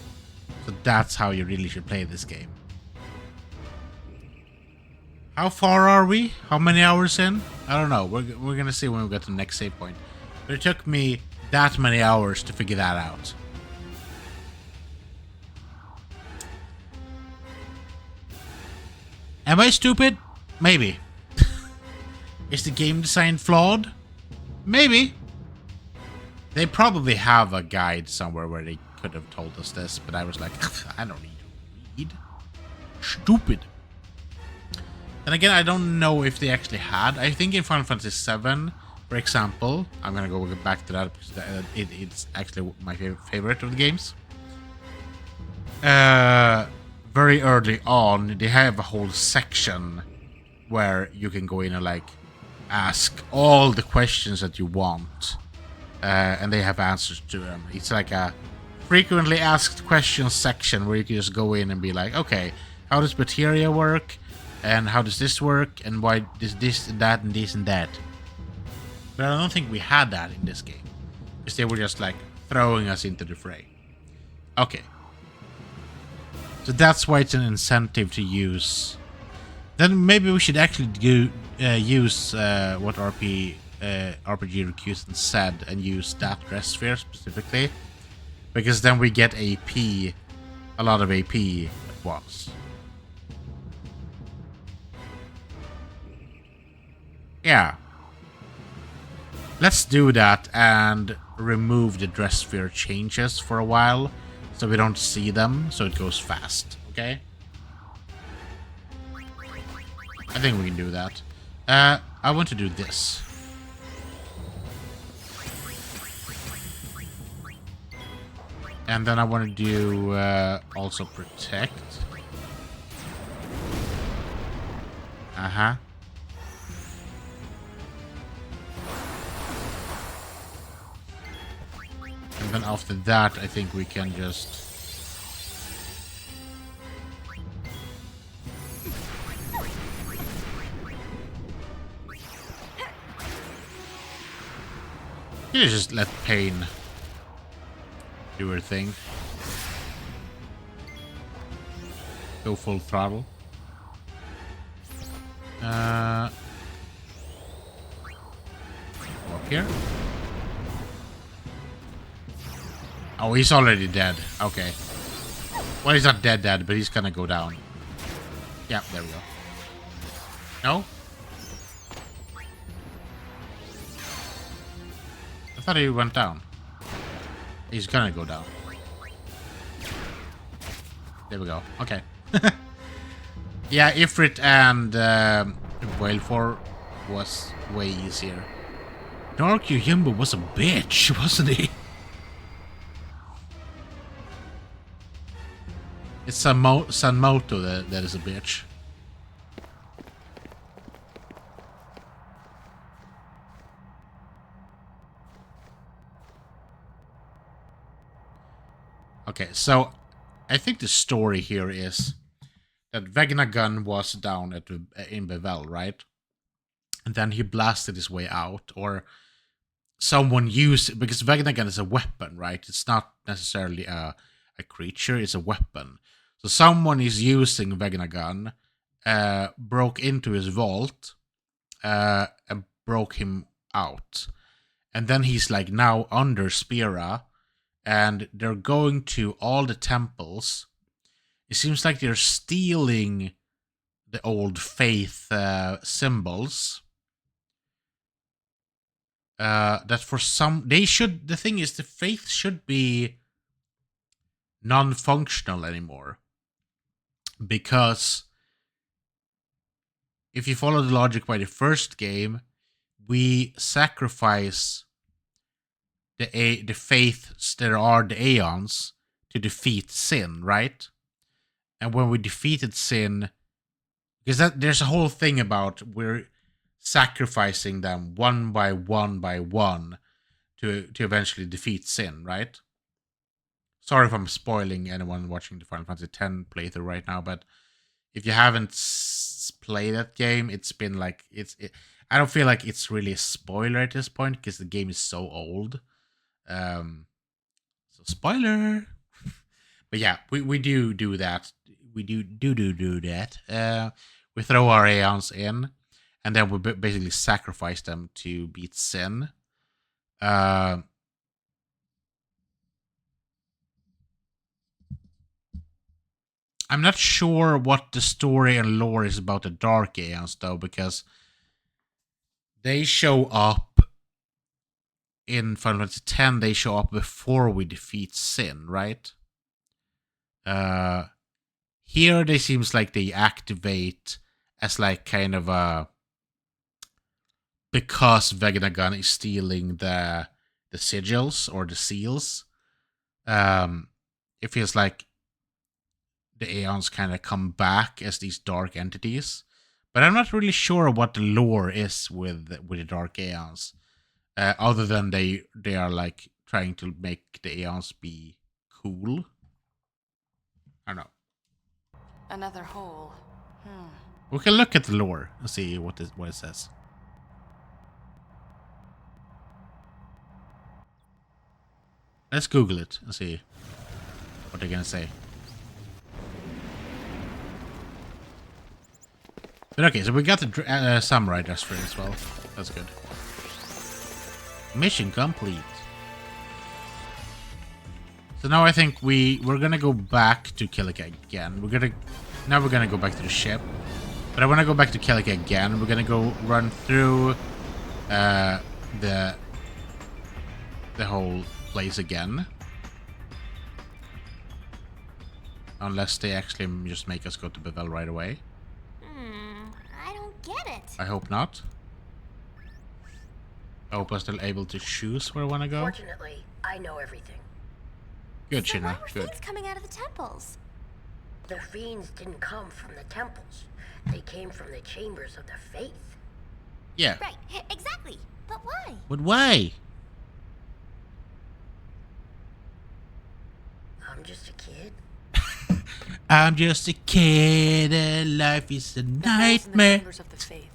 So that's how you really should play this game. How far are we? How many hours in? I don't know. We're gonna see when we get to the next save point. But it took me that many hours to figure that out. Am I stupid? Maybe. Is the game design flawed? Maybe. They probably have a guide somewhere where they could have told us this, but I was like, I don't need to read. Stupid. And again, I don't know if they actually had. I think in Final Fantasy VII, for example, I'm gonna go back to that because it's actually my favorite of the games. Very early on, they have a whole section where you can go in and like ask all the questions that you want, and they have answers to them. It's like a frequently asked questions section where you can just go in and be like, okay, how does materia work, and how does this work, and why does this and that and this and that. But I don't think we had that in this game, because they were just like throwing us into the fray. Okay. So that's why it's an incentive to use. Then maybe we should actually use what RPG Recusant said and use that dress sphere specifically. Because then we get AP, a lot of AP at once. Yeah. Let's do that and remove the dress sphere changes for a while. So we don't see them, so it goes fast, okay? I think we can do that. I want to do this. And then I want to do also protect. Uh-huh. And then after that, I think we can just... You just let Pain do her thing. Go full throttle. Up here. Oh, he's already dead. Okay. Well, he's not dead, but he's gonna go down. Yeah, there we go. No? I thought he went down. He's gonna go down. There we go. Okay. Yeah, Ifrit and Whaleford was way easier. Dark Yumbo was a bitch, wasn't he? It's Sanmoto that is a bitch. Okay, so I think the story here is that Vegnagun was down at in Bevel, right? And then he blasted his way out, or someone used it, because Vegnagun is a weapon, right? It's not necessarily a creature, it's a weapon. So someone is using Vegnagun, broke into his vault, and broke him out. And then he's like now under Spira, and they're going to all the temples. It seems like they're stealing the old faith symbols. That for some, they should, the thing is, the faith should be non-functional anymore. Because if you follow the logic by the first game, we sacrifice the faiths that are the Aeons to defeat sin, right? And when we defeated sin, because there's a whole thing about we're sacrificing them one by one to eventually defeat sin, right? Sorry if I'm spoiling anyone watching the Final Fantasy X playthrough right now, but if you haven't played that game, it's been like I don't feel like it's really a spoiler at this point because the game is so old. So spoiler. But yeah, we do that. We do that. We throw our Aeons in, and then we basically sacrifice them to beat Sin. I'm not sure what the story and lore is about the Dark Aeons, though, because they show up in Final Fantasy X. They show up before we defeat Sin, right? Here, they seems like they activate as like kind of a, because Vegnagun is stealing the sigils or the seals. It feels like the Aeons kind of come back as these dark entities, but I'm not really sure what the lore is with the Dark Aeons, other than they are like trying to make the Aeons be cool. I don't know. Another hole. We can look at the lore and see what it says. Let's Google it and see what they're gonna say. But okay, so we got the samurai dress for it as well. That's good. Mission complete. So now I think we're gonna go back to Kilika again. Now we're gonna go back to the ship. But I wanna go back to Kilika again. We're gonna go run through the whole place again. Unless they actually just make us go to Bevel right away. I don't get it. I hope not. I hope I'm still able to choose where I want to go. Fortunately, I know everything. Good, So why Shina. were Good. fiends coming out of the temples? The fiends didn't come from the temples. They came from the chambers of the faith. Yeah. Right, exactly. But why? But why? I'm just a kid. I'm just a kid and life is a The nightmare. members of the faith.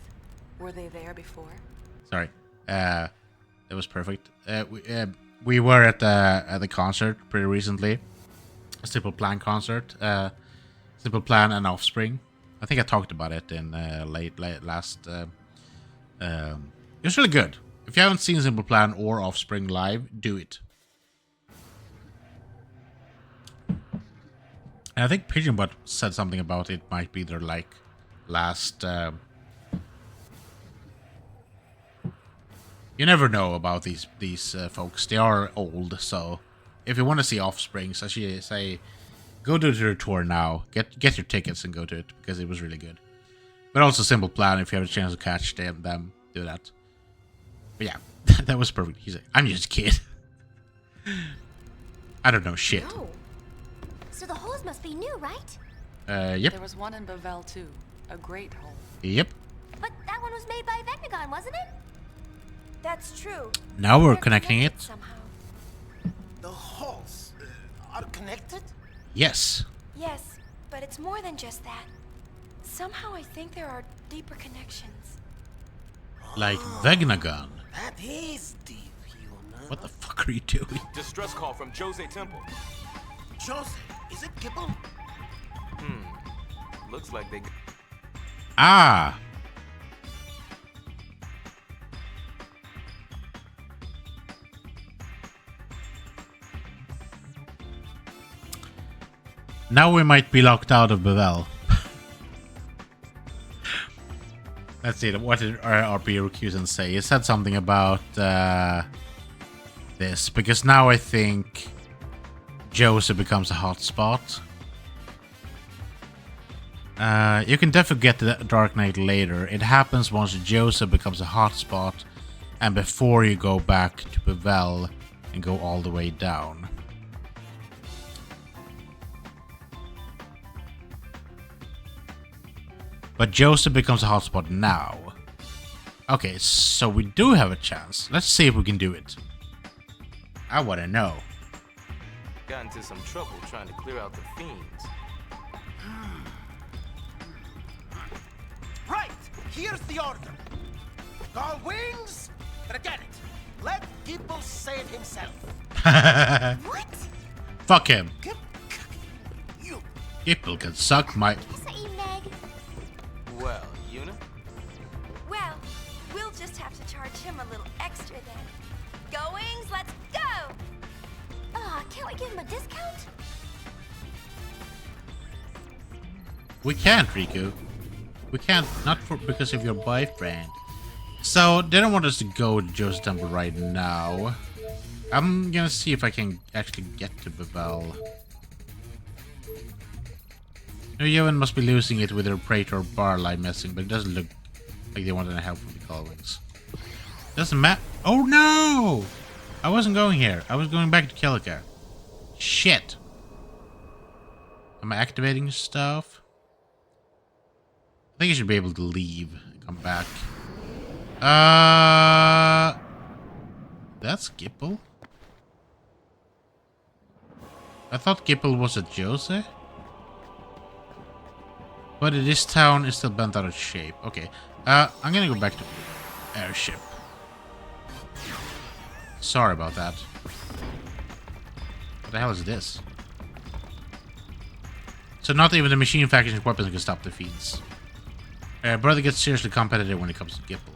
Were they there before? Sorry. That was perfect. We were at the concert pretty recently. A Simple Plan concert. Simple Plan and Offspring. I think I talked about it in late last. It was really good. If you haven't seen Simple Plan or Offspring live, do it. And I think Pigeonbot said something about it might be their like last. You never know about these folks. They are old, so if you want to see Offspring, so she say, go to their tour now. Get your tickets and go to it because it was really good. But also Simple Plan, if you have a chance to catch them do that. But yeah, that was perfect. He's like, I'm just a kid. I don't know shit. No. So the holes must be new, right? Yep. There was one in Bevel too. A great hole. Yep. But that one was made by Vegnagon, wasn't it? That's true. Now we're They're connecting connected it. somehow. The halls are connected? Yes. Yes, but it's more than just that. Somehow I think there are deeper connections. Like Vegnagon. That is deep, Yuna. What the fuck are you doing? Distress call from Jose Temple. Jose, is it Gibble? Looks like they... Ah. Now we might be locked out of Bevel. Let's see, what did our Ryukyusen say? He said something about this, because now I think Joseph becomes a hotspot. You can definitely get the Dark Knight later. It happens once Joseph becomes a hotspot and before you go back to Bevel and go all the way down. But Joseph becomes a hotspot now. Okay, so we do have a chance. Let's see if we can do it. I want to know. Got into some trouble trying to clear out the fiends. Right! Here's the order. Call wings, forget it. Let Gibble say it himself. What? Fuck him. You. Gipple can suck my... Yes, I eat Meg. well, Yuna? Well, we'll just have to charge him a little extra then. Go Wings, let's go! Can't we give him a discount? We can't, Riku. We can't, not for because of your boyfriend. So, they don't want us to go to Joe's Temple right now. I'm gonna see if I can actually get to Bevel. Yevon must be losing it with her Praetor Barley messing, but it doesn't look like they want any help from the Gullwings. Doesn't matter. Oh no! I wasn't going here. I was going back to Kilika. Shit. Am I activating stuff? I think I should be able to leave and come back. That's Gipple. I thought Gipple was a Jose. But this town is still bent out of shape. Okay. I'm gonna go back to airship. Sorry about that. What the hell is this? So not even the machine faction's weapons can stop the fiends. Brother gets seriously competitive when it comes to Gipple.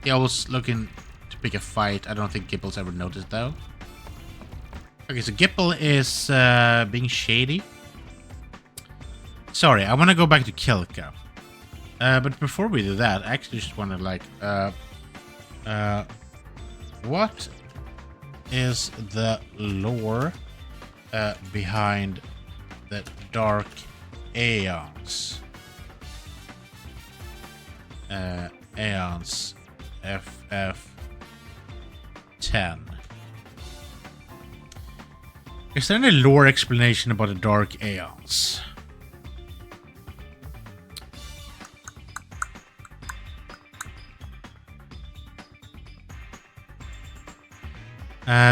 He always looking to pick a fight. I don't think Gipple's ever noticed though. Okay, so Gipple is being shady. Sorry, I want to go back to Kilika. But before we do that, I actually just want to like... what is the lore behind the Dark Aeons? Aeons FF10. Is there any lore explanation about the Dark Aeons?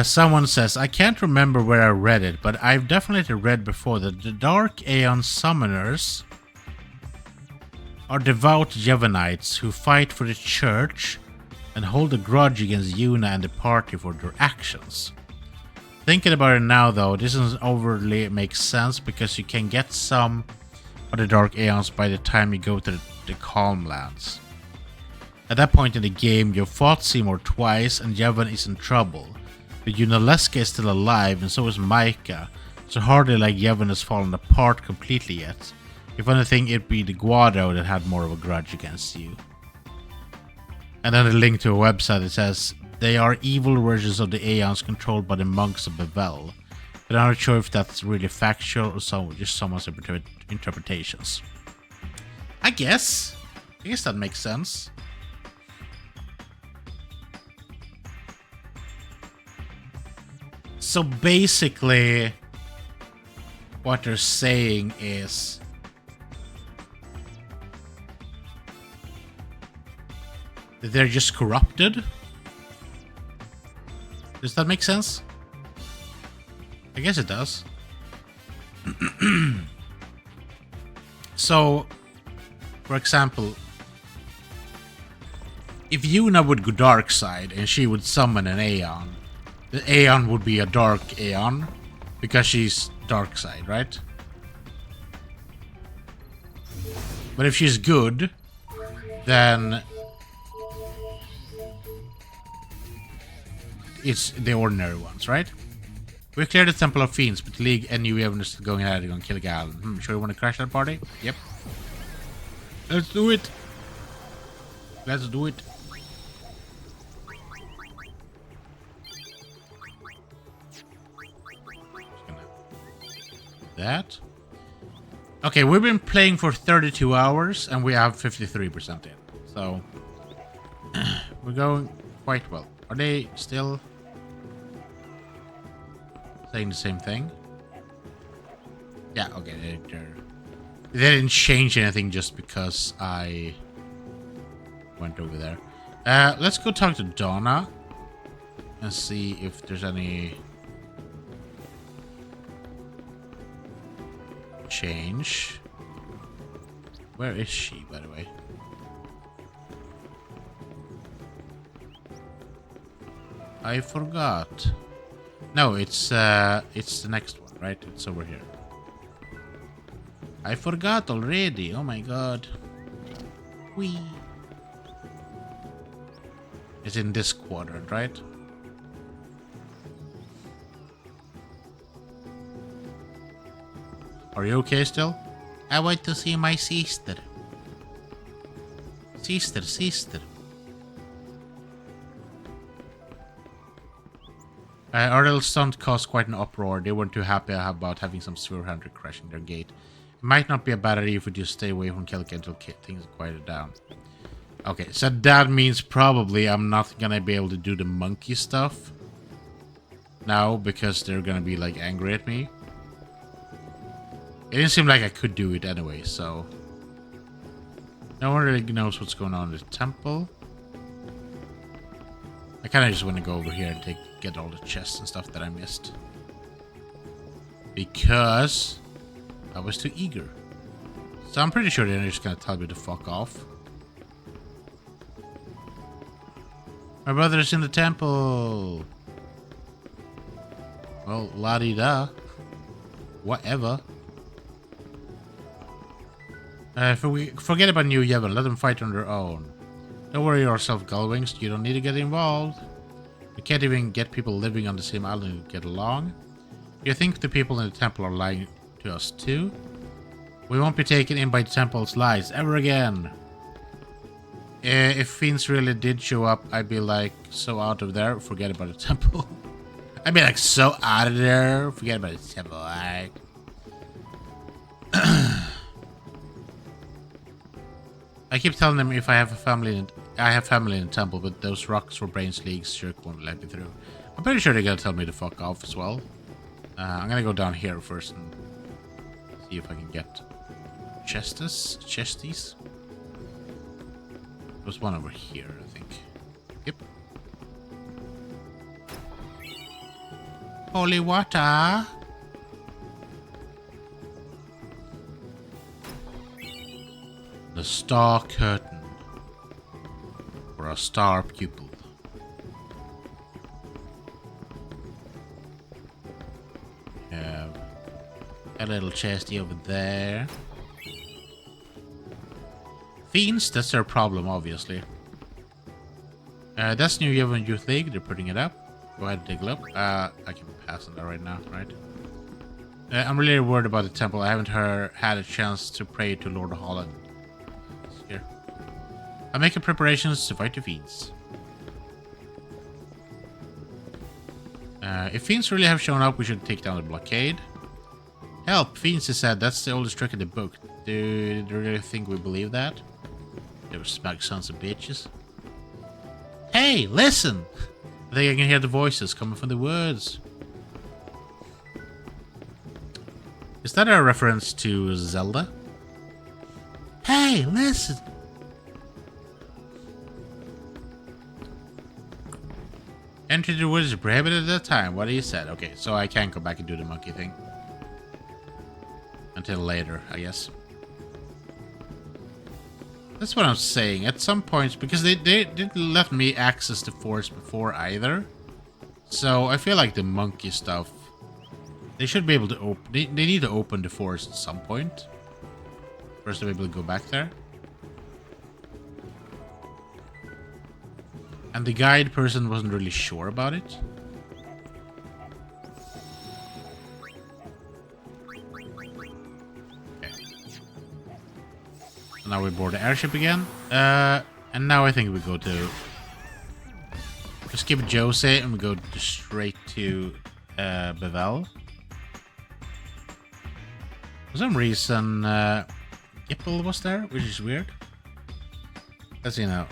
Someone says, I can't remember where I read it, but I've definitely read before that the Dark Aeon summoners are devout Yevonites who fight for the church and hold a grudge against Yuna and the party for their actions. Thinking about it now though, this doesn't overly make sense because you can get some of the Dark Aeons by the time you go to the Calm Lands. At that point in the game, you've fought Seymour twice and Yevon is in trouble. But Yunalesca is still alive and so is Micah, so hardly like Yevon has fallen apart completely yet. If anything, it'd be the Guado that had more of a grudge against you. And then a link to a website that says, they are evil versions of the Aeons controlled by the monks of Bevel. But I'm not sure if that's really factual or just someone's interpretations. I guess that makes sense. So basically, what they're saying is that they're just corrupted. Does that make sense? I guess it does. So, for example, if Yuna would go dark side and she would summon an Aeon, the Aeon would be a dark Aeon because she's dark side, right? But if she's good, then it's the ordinary ones, right? We cleared the Temple of Fiends, but the League and New Haven is still going ahead and kill Galen. Sure you want to crash that party? Yep. Let's do it. Let's do it. That. Okay, we've been playing for 32 hours and we have 53% in. So we're going quite well. Are they still saying the same thing? Yeah, okay, they didn't change anything just because I went over there. Let's go talk to Donna and see if there's any change. Where is she, by the way? I forgot. No, it's the next one, right? It's over here. I forgot already. Oh my god. Whee! It's in this quadrant, right? Are you okay still? I want to see my sister. Sister. Ardell's stunt caused quite an uproar. They weren't too happy about having some sewer hunter crashing their gate. It might not be a bad idea if we just stay away from Kelka until things quiet down. Okay, so that means probably I'm not gonna be able to do the monkey stuff now because they're gonna be like angry at me. It didn't seem like I could do it anyway, so no one really knows what's going on in the temple. I kind of just want to go over here and get all the chests and stuff that I missed. Because I was too eager. So I'm pretty sure they're just going to tell me to fuck off. My brother's in the temple. Well, la-di-da. Whatever. Forget about New Yevon. Let them fight on their own. Don't worry yourself, Gullwings. You don't need to get involved. We can't even get people living on the same island to get along. Do you think the people in the temple are lying to us too? We won't be taken in by the temple's lies ever again. If fiends really did show up, I'd be like, so out of there, forget about the temple. I'd be like, so out of there, forget about the temple, alright? I keep telling them if I have family in the temple, but those rocks for brains leagues sure won't let me through. I'm pretty sure they're gonna tell me to fuck off as well. I'm gonna go down here first and see if I can get chesties. There's one over here, I think. Yep. Holy water. The star curtain for a star pupil. Have a little chesty over there. Fiends, that's their problem, obviously. That's New Yevon Youth League. They're putting it up. Go ahead and take a look. I can pass on that right now, right? I'm really worried about the temple. I haven't had a chance to pray to Lord Holland. Here. I'm making preparations to fight the fiends. If fiends really have shown up, we should take down the blockade. Help! Fiends is said. That's the oldest trick in the book. Do you really think we believe that? They were smug sons of bitches. Hey, listen! I think I can hear the voices coming from the woods. Is that a reference to Zelda? Hey, listen! Entry the woods is prohibited at that time. What do you said? Okay, so I can't go back and do the monkey thing. Until later, I guess. That's what I'm saying. At some points, because they didn't let me access the forest before either. So I feel like the monkey stuff, they should be able to open. They need to open the forest at some point. First, to be able to go back there. And the guide person wasn't really sure about it. Now we board the airship again. And now I think we go to... Just skip Jose and we go straight to Bevel. For some reason, Gipple was there, which is weird. Let's see now.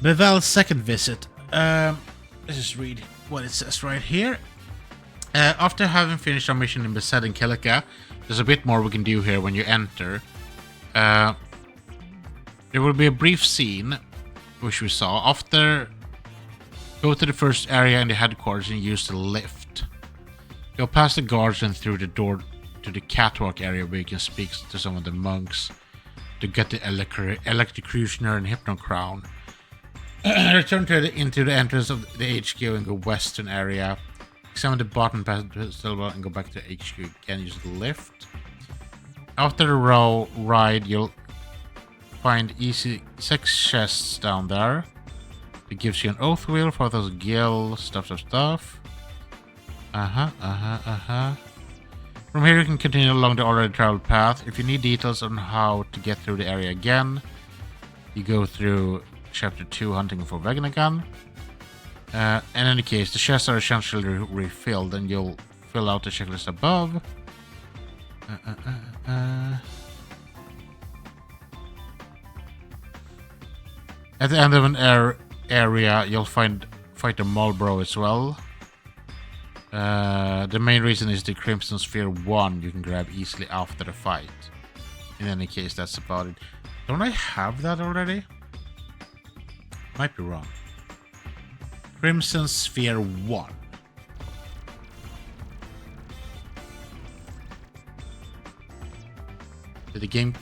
Bevel's second visit. Let's just read what it says right here. After having finished our mission in Beset and Kelika, there's a bit more we can do here when you enter. There will be a brief scene, which we saw. After, go to the first area in the headquarters and use the lift. Go past the guards and through the door to the catwalk area where you can speak to some of the monks. to get the electrocutioner and hypno crown. Return into the entrance of the HQ and go western area. Examine the bottom pedestal and go back to HQ again. Use the lift. After the ride, you'll find easy 6 chests down there. It gives you an oath wheel, 4,000 gil, stuff. From here you can continue along the already traveled path. If you need details on how to get through the area again, you go through Chapter 2 hunting for Vegnagun. In any case, the chests are essentially refilled and you'll fill out the checklist above. At the end of an area, you'll fight a Marlboro as well. The main reason is the Crimson Sphere 1 you can grab easily after the fight. In any case, that's about it. Don't I have that already? Might be wrong. Crimson Sphere 1. Did the game...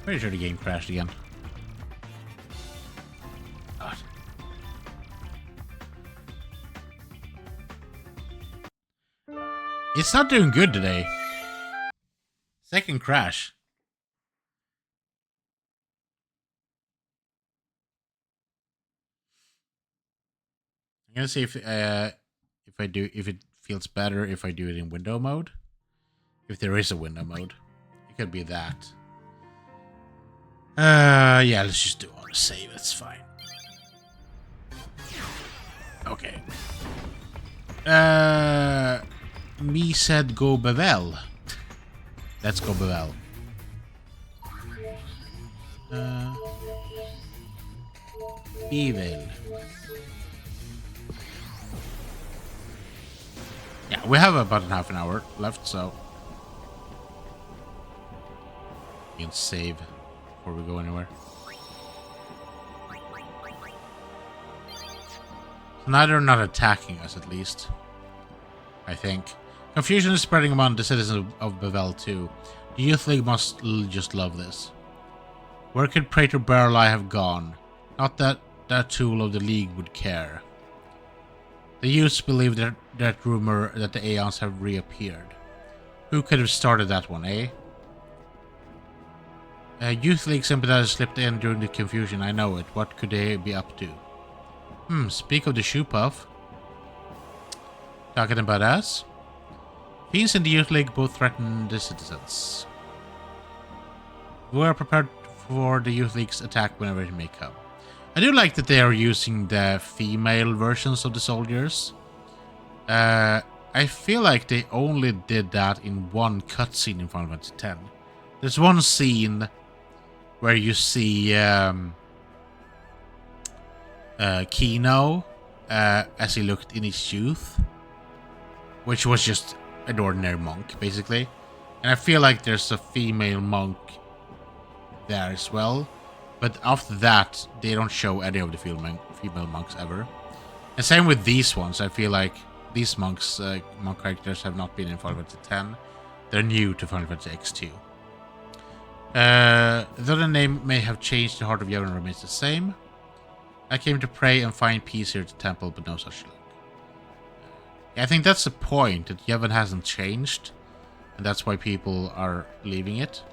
Pretty sure the game crashed again. God. It's not doing good today. Second crash. I'm gonna see if it feels better if I do it in window mode. If there is a window mode, it could be that. Yeah, let's just do auto save. It's fine. Okay. Me said go Bevel. Let's go Bevel. Bevel. Yeah, we have about half an hour left, so we can save before we go anywhere. So now they're not attacking us, at least. I think. Confusion is spreading among the citizens of Bevel too. The Youth League must just love this. Where could Praetor Barley have gone? Not that that tool of the League would care. The youths believe that rumor that the Aeons have reappeared. Who could have started that one, eh? Youth League sympathizers slipped in during the confusion, I know it. What could they be up to? Speak of the shoe puff. Talking about us? Fiends in the Youth League both threaten the citizens. We are prepared for the Youth League's attack whenever it may come. I do like that they are using the female versions of the soldiers. I feel like they only did that in one cutscene in Final Fantasy X. There's one scene where you see Kino as he looked in his youth, which was just an ordinary monk, basically. And I feel like there's a female monk there as well. But after that, they don't show any of the female monks ever. And same with these ones. I feel like these monk characters have not been in Final Fantasy X. They're new to Final Fantasy X-2. Though the name may have changed, the heart of Yevon remains the same. I came to pray and find peace here at the temple, but no such luck. I think that's the point, that Yevon hasn't changed. And that's why people are leaving it.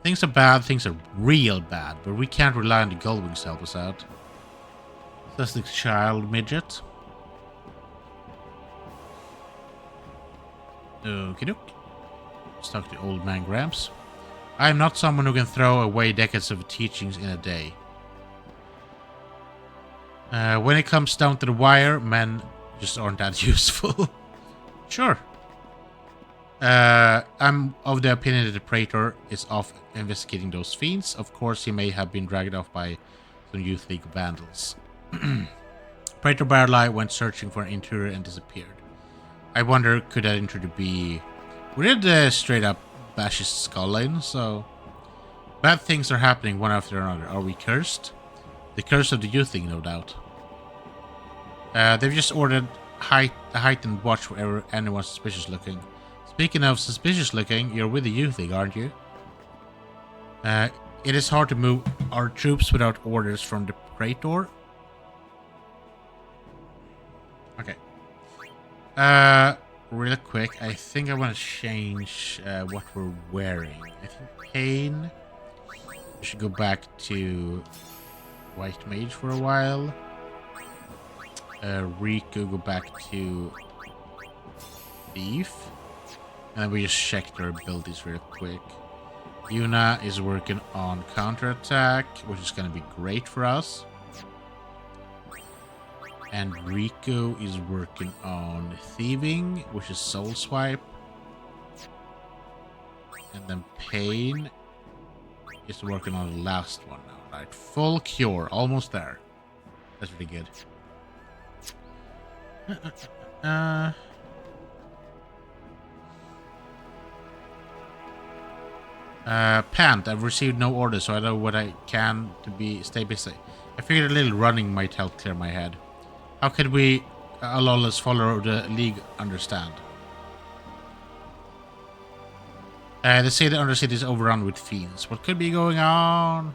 Things are bad, things are real bad, but we can't rely on the Gullwings to help us out. That's the child midget. Okie doke. Let's talk to old man Gramps. I am not someone who can throw away decades of teachings in a day. When it comes down to the wire, men just aren't that useful. Sure. I'm of the opinion that the Praetor is off investigating those fiends. Of course, he may have been dragged off by some Youth League vandals. Praetor Barley went searching for an intruder and disappeared. I wonder, could that intruder be... We did straight up bash his skull in, so... Bad things are happening one after another. Are we cursed? The curse of the youth thing, no doubt. They've just ordered a heightened watch wherever anyone's suspicious looking. Speaking of suspicious looking, you're with the youth thing, aren't you? It is hard to move our troops without orders from the Praetor. Okay. Real quick, I think I want to change what we're wearing. I think Pain. We should go back to White Mage for a while. Riku, go back to Thief. And we just check their abilities real quick. Yuna is working on counterattack, which is going to be great for us. And Riku is working on thieving, which is soul swipe. And then Pain is working on the last one now, right? Full cure, almost there. That's pretty good. Pant, I've received no orders, so I know what I can to stay busy. I figured a little running might help clear my head. How could we, a lawless follower of the League, understand? They say the Undercity is overrun with fiends. What could be going on?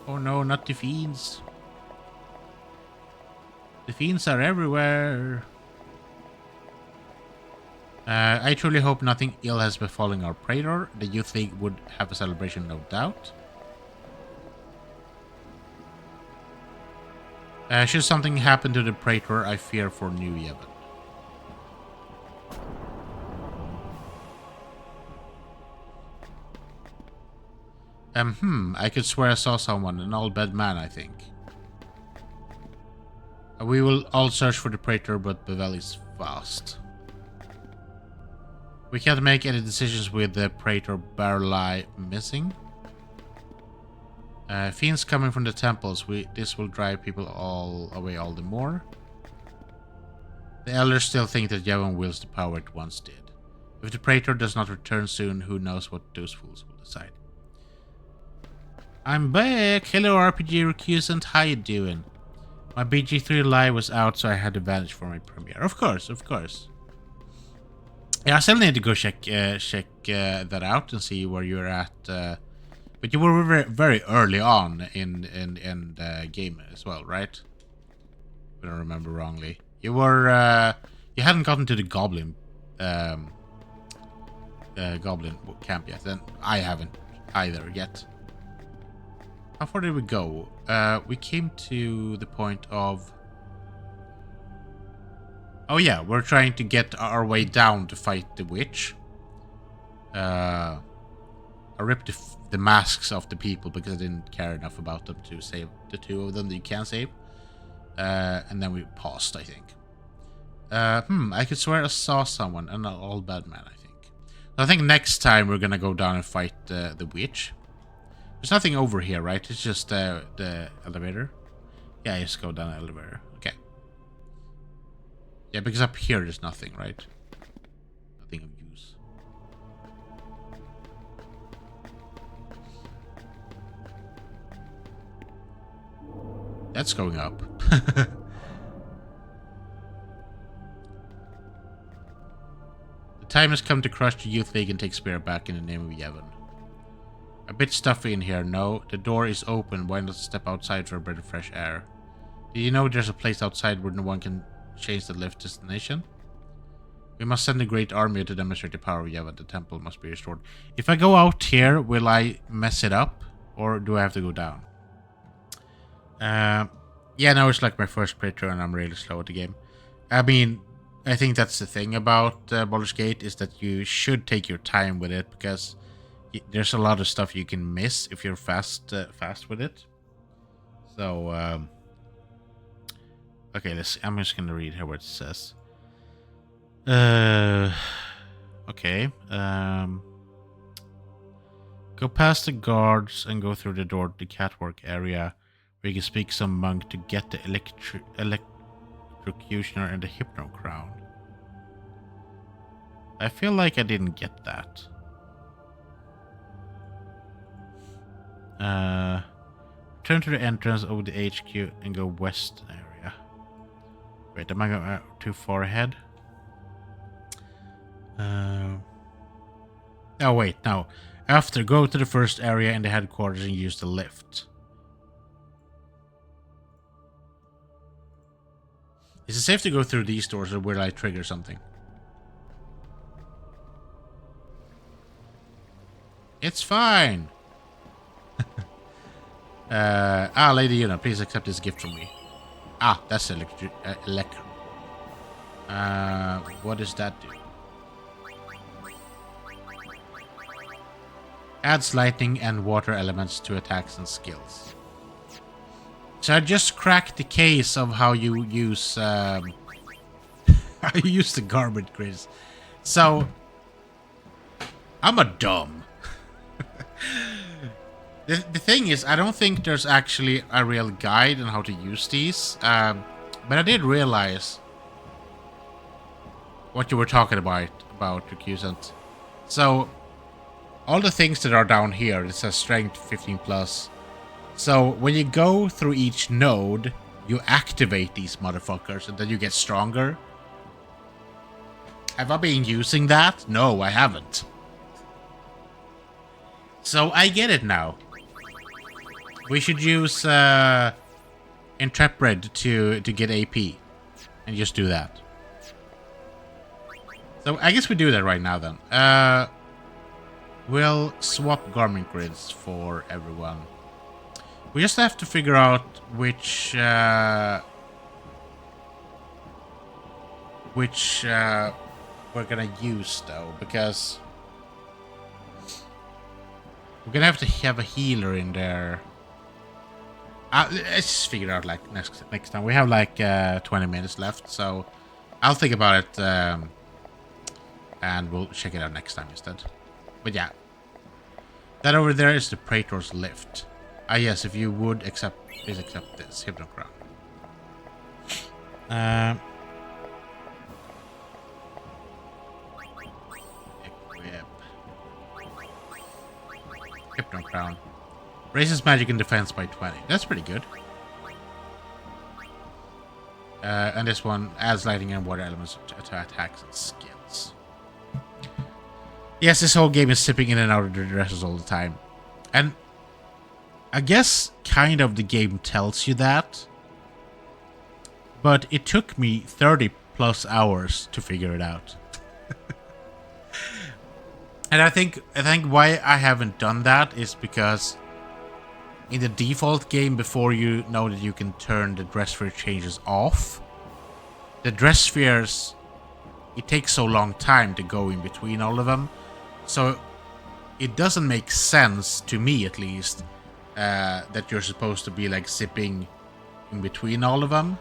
Oh no, not the fiends. The fiends are everywhere. I truly hope nothing ill has befallen our Praetor. The Youth League would have a celebration, no doubt. Should something happen to the Praetor, I fear for New Yevon. I could swear I saw someone, an old bad man, I think. We will all search for the Praetor, but Bevel is fast. We can't make any decisions with the Praetor Barley missing. Fiends coming from the temples. This will drive people all away all the more. The elders still think that Yevon wields the power it once did. If the Praetor does not return soon, who knows what those fools will decide. I'm back! Hello RPG recusant, how you doing? My BG3 live was out, so I had advantage for my premiere. Of course, of course. Yeah, I still need to go check that out and see where you're at. But you were very, very early on in the game as well, right? If I don't remember wrongly. You were you hadn't gotten to the goblin goblin camp yet, and I haven't either yet. How far did we go? We came to the point of... Oh yeah, we're trying to get our way down to fight the witch. I ripped the masks off the people because I didn't care enough about them to save the two of them that you can save. And then we paused, I think. I could swear I saw someone, an old bad man, I think. I think next time we're gonna go down and fight the witch. There's nothing over here, right? It's just the elevator. Yeah, just go down the elevator. Okay. Yeah, because up here there's nothing, right? Nothing of use. That's going up. The time has come to crush the Youth League and take Spirit back in the name of Yevon. A bit stuffy in here, no? The door is open, why not step outside for a bit of fresh air? Do you know there's a place outside where no one can change the lift destination? We must send a great army to demonstrate the power of Yevon. The temple must be restored. If I go out here, will I mess it up? Or do I have to go down? Yeah, no, it's like my first playthrough and I'm really slow at the game. I mean, I think that's the thing about Baldur's Gate, is that you should take your time with it, because there's a lot of stuff you can miss if you're fast with it. So, okay, let's see. I'm just gonna read here what it says. Okay. Go past the guards and go through the door to the catwalk area, where you can speak some monk to get the electrocutioner and the Hypno Crown. I feel like I didn't get that. Turn to the entrance of the HQ and go west area. Wait, am I going too far ahead? Oh wait, no. After, go to the first area in the headquarters and use the lift. Is it safe to go through these doors, or will I trigger something? It's fine. Lady Una, please accept this gift from me. Ah, that's electro. What does that do? Adds lightning and water elements to attacks and skills. So I just cracked the case of how you use how you use the garment grids. So I'm a dumb. The thing is, I don't think there's actually a real guide on how to use these, but I did realize what you were talking about Recusant. So all the things that are down here, it says strength 15+. So when you go through each node, you activate these motherfuckers and then you get stronger. Have I been using that? No, I haven't. So I get it now. We should use Intrepid to get AP. And just do that. So I guess we do that right now then. We'll swap garment grids for everyone. We just have to figure out which we're gonna use though, because we're gonna have to have a healer in there. Let's just figure it out like next time. We have like 20 minutes left, so I'll think about it and we'll check it out next time instead. But yeah, that over there is the Praetor's lift. Yes, if you would accept, please accept this Hypno Crown. Equip. Hypno Crown. Raises magic and defense by 20. That's pretty good. And this one adds lightning and water elements to attacks and skills. Yes, this whole game is sipping in and out of the dresses all the time. And I guess kind of the game tells you that. But it took me 30+ hours to figure it out. And I think why I haven't done that is because in the default game, before you know that you can turn the dress sphere changes off, the dress spheres, it takes so long time to go in between all of them. So it doesn't make sense, to me at least, that you're supposed to be like zipping in between all of them.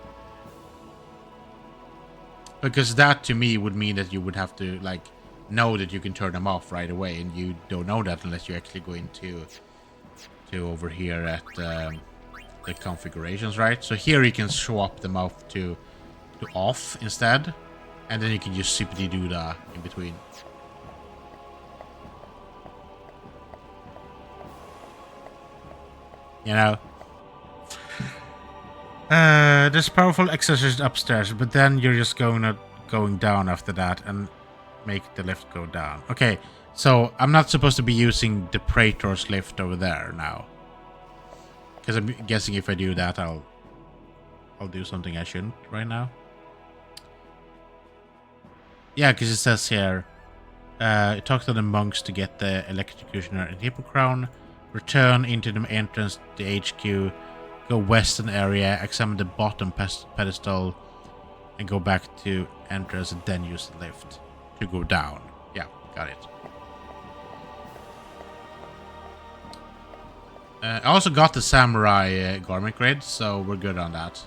Because that to me would mean that you would have to like know that you can turn them off right away, and you don't know that unless you actually go into over here at the configurations, right? So here you can swap them off to off instead, and then you can just simply do the in between. You know, there's powerful accessories upstairs, but then you're just going down after that and make the lift go down. Okay, so I'm not supposed to be using the Praetor's lift over there now, because I'm guessing if I do that, I'll do something I shouldn't right now. Yeah, because it says here, talk to the monks to get the electrocutioner and Hypno Crown. Return into the entrance to the HQ, go western area, examine the bottom pedestal, and go back to entrance and then use the lift to go down. Yeah, got it. I also got the samurai garment grid, so we're good on that.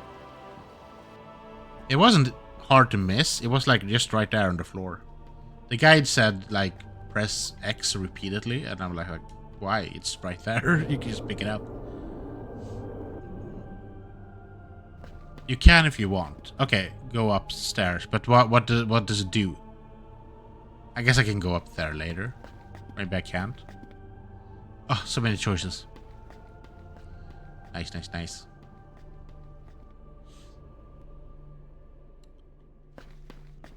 It wasn't hard to miss. It was like just right there on the floor. The guide said like press X repeatedly, and I'm like why? It's right there. You can just pick it up. You can if you want. Okay, go upstairs. But what does it do? I guess I can go up there later. Maybe I can't. Oh, so many choices. Nice, nice, nice.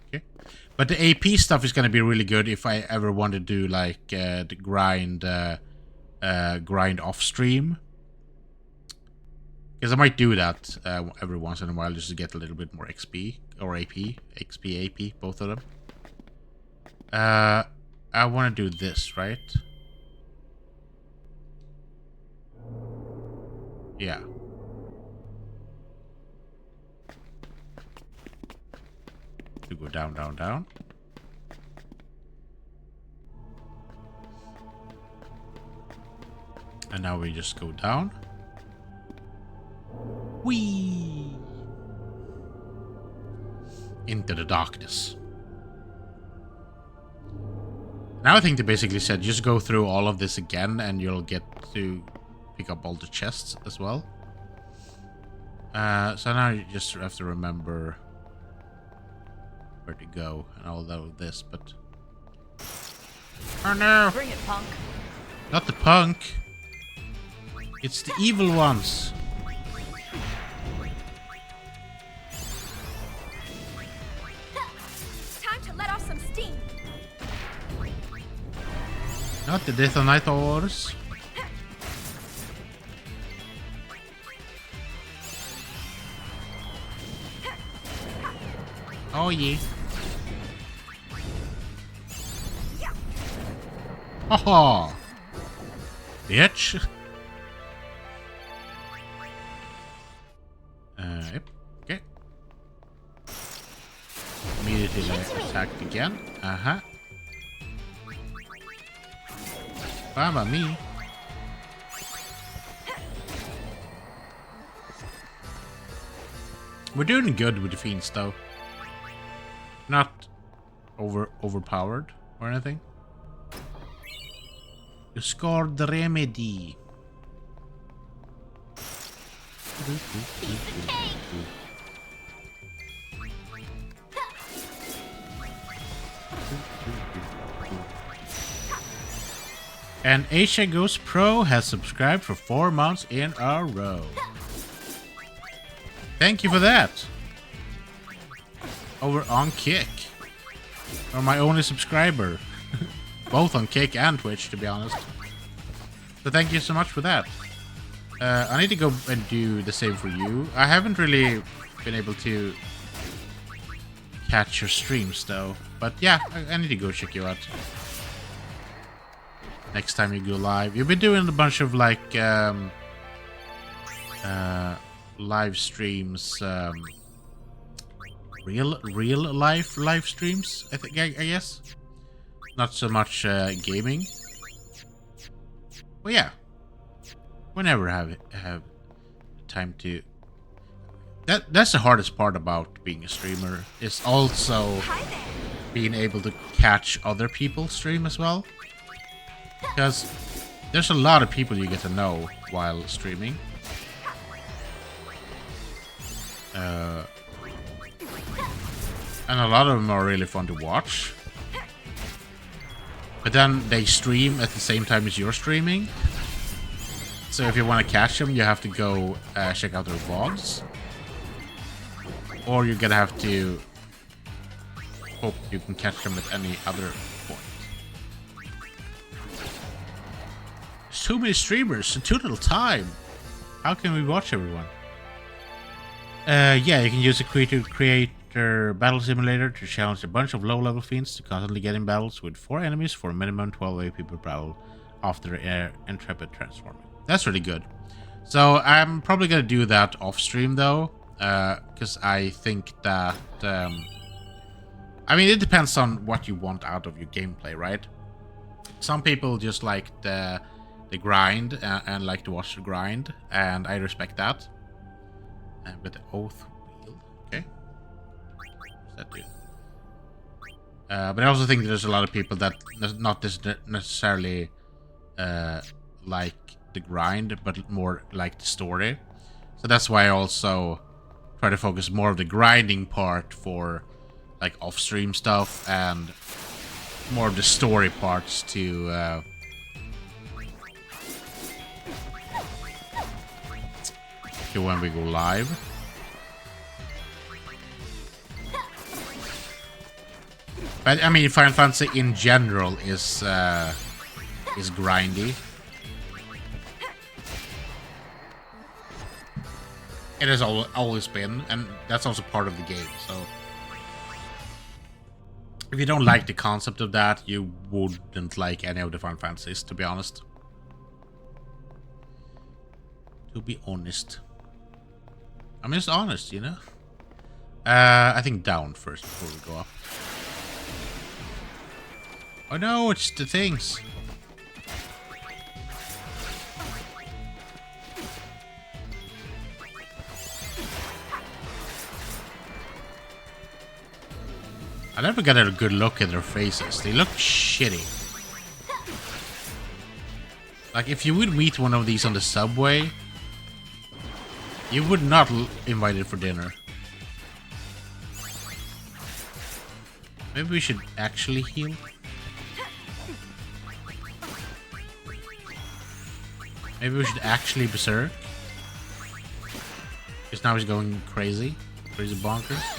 Okay. But the AP stuff is going to be really good if I ever want to do like the grind off stream. Because I might do that every once in a while just to get a little bit more XP or AP. XP, AP, both of them. I want to do this, right? Yeah. To go down, down, down. And now we just go down. Whee! Into the darkness. Now I think they basically said just go through all of this again and you'll get to pick up all the chests as well. So now you just have to remember where to go and all of this, but... Oh no! Bring it, punk. Not the punk! It's the evil ones! Time to let off some steam. Not the detonators. Oh yeah. Haha. Bitch. Yep. Okay. Immediately attacked again. Uh-huh. Mamma me. We're doing good with the fiends though. Not overpowered or anything. You scored the remedy. And Asia Goes Pro has subscribed for 4 months in a row. Thank you for that. Over on Kick. Or my only subscriber. Both on Kick and Twitch, to be honest. So thank you so much for that. I need to go and do the same for you. I haven't really been able to catch your streams though. But yeah, I need to go check you out. Next time you go live. You've been doing a bunch of like live streams, real life live streams, I think, I guess. Not so much gaming. Well, yeah. Whenever I have time to. That's the hardest part about being a streamer. Is also being able to catch other people stream as well. Because there's a lot of people you get to know while streaming. And a lot of them are really fun to watch. But then they stream at the same time as you're streaming. So if you want to catch them, you have to go check out their vlogs. Or you're gonna have to hope you can catch them at any other point. There's too many streamers and too little time. How can we watch everyone? Yeah, you can use a creator battle simulator to challenge a bunch of low-level fiends to constantly get in battles with 4 enemies for a minimum 12 AP per battle after Intrepid transforming. That's really good. So I'm probably gonna do that off stream though, because I think that I mean, it depends on what you want out of your gameplay, right? Some people just like the grind and like to watch the grind, and I respect that. With the oath wheel, okay. What's that do? But I also think there's a lot of people that not necessarily like the grind, but more like the story. So that's why I also try to focus more of the grinding part for like off-stream stuff and more of the story parts to when we go live. But I mean, Final Fantasy in general is grindy. It has always been, and that's also part of the game. So if you don't like the concept of that, you wouldn't like any of the Final Fantasies, to be honest. To be honest. I'm just honest, you know? I think down first before we go up. Oh no, it's the things. I never got a good look at their faces. They look shitty. Like, if you would meet one of these on the subway, you would not invite it for dinner. Maybe we should actually heal. Maybe we should actually berserk. Because now he's going crazy. Crazy bonkers.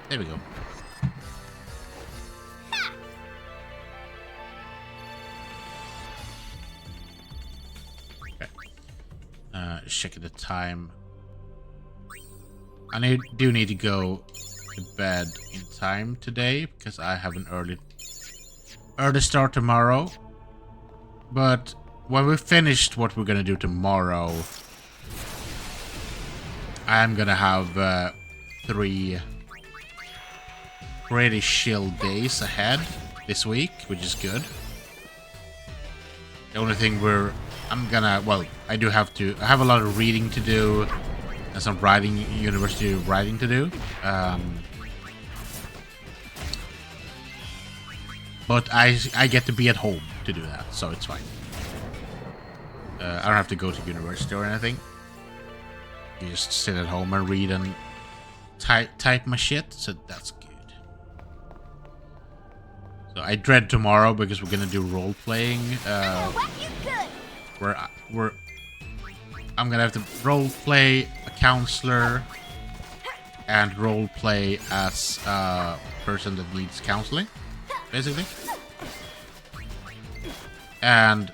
There we go. Okay. Checking the time. I do need to go to bed in time today because I have an early start tomorrow. But when we finished what we're gonna do tomorrow, I'm gonna have 3 pretty chill days ahead this week, which is good. The only thing I have a lot of reading to do and some university writing to do. But I get to be at home to do that, so it's fine. I don't have to go to university or anything. You just sit at home and read and type my shit, so that's good. So I dread tomorrow because we're gonna do role playing. I'm gonna have to role play a counselor and role play as a person that needs counseling, basically. And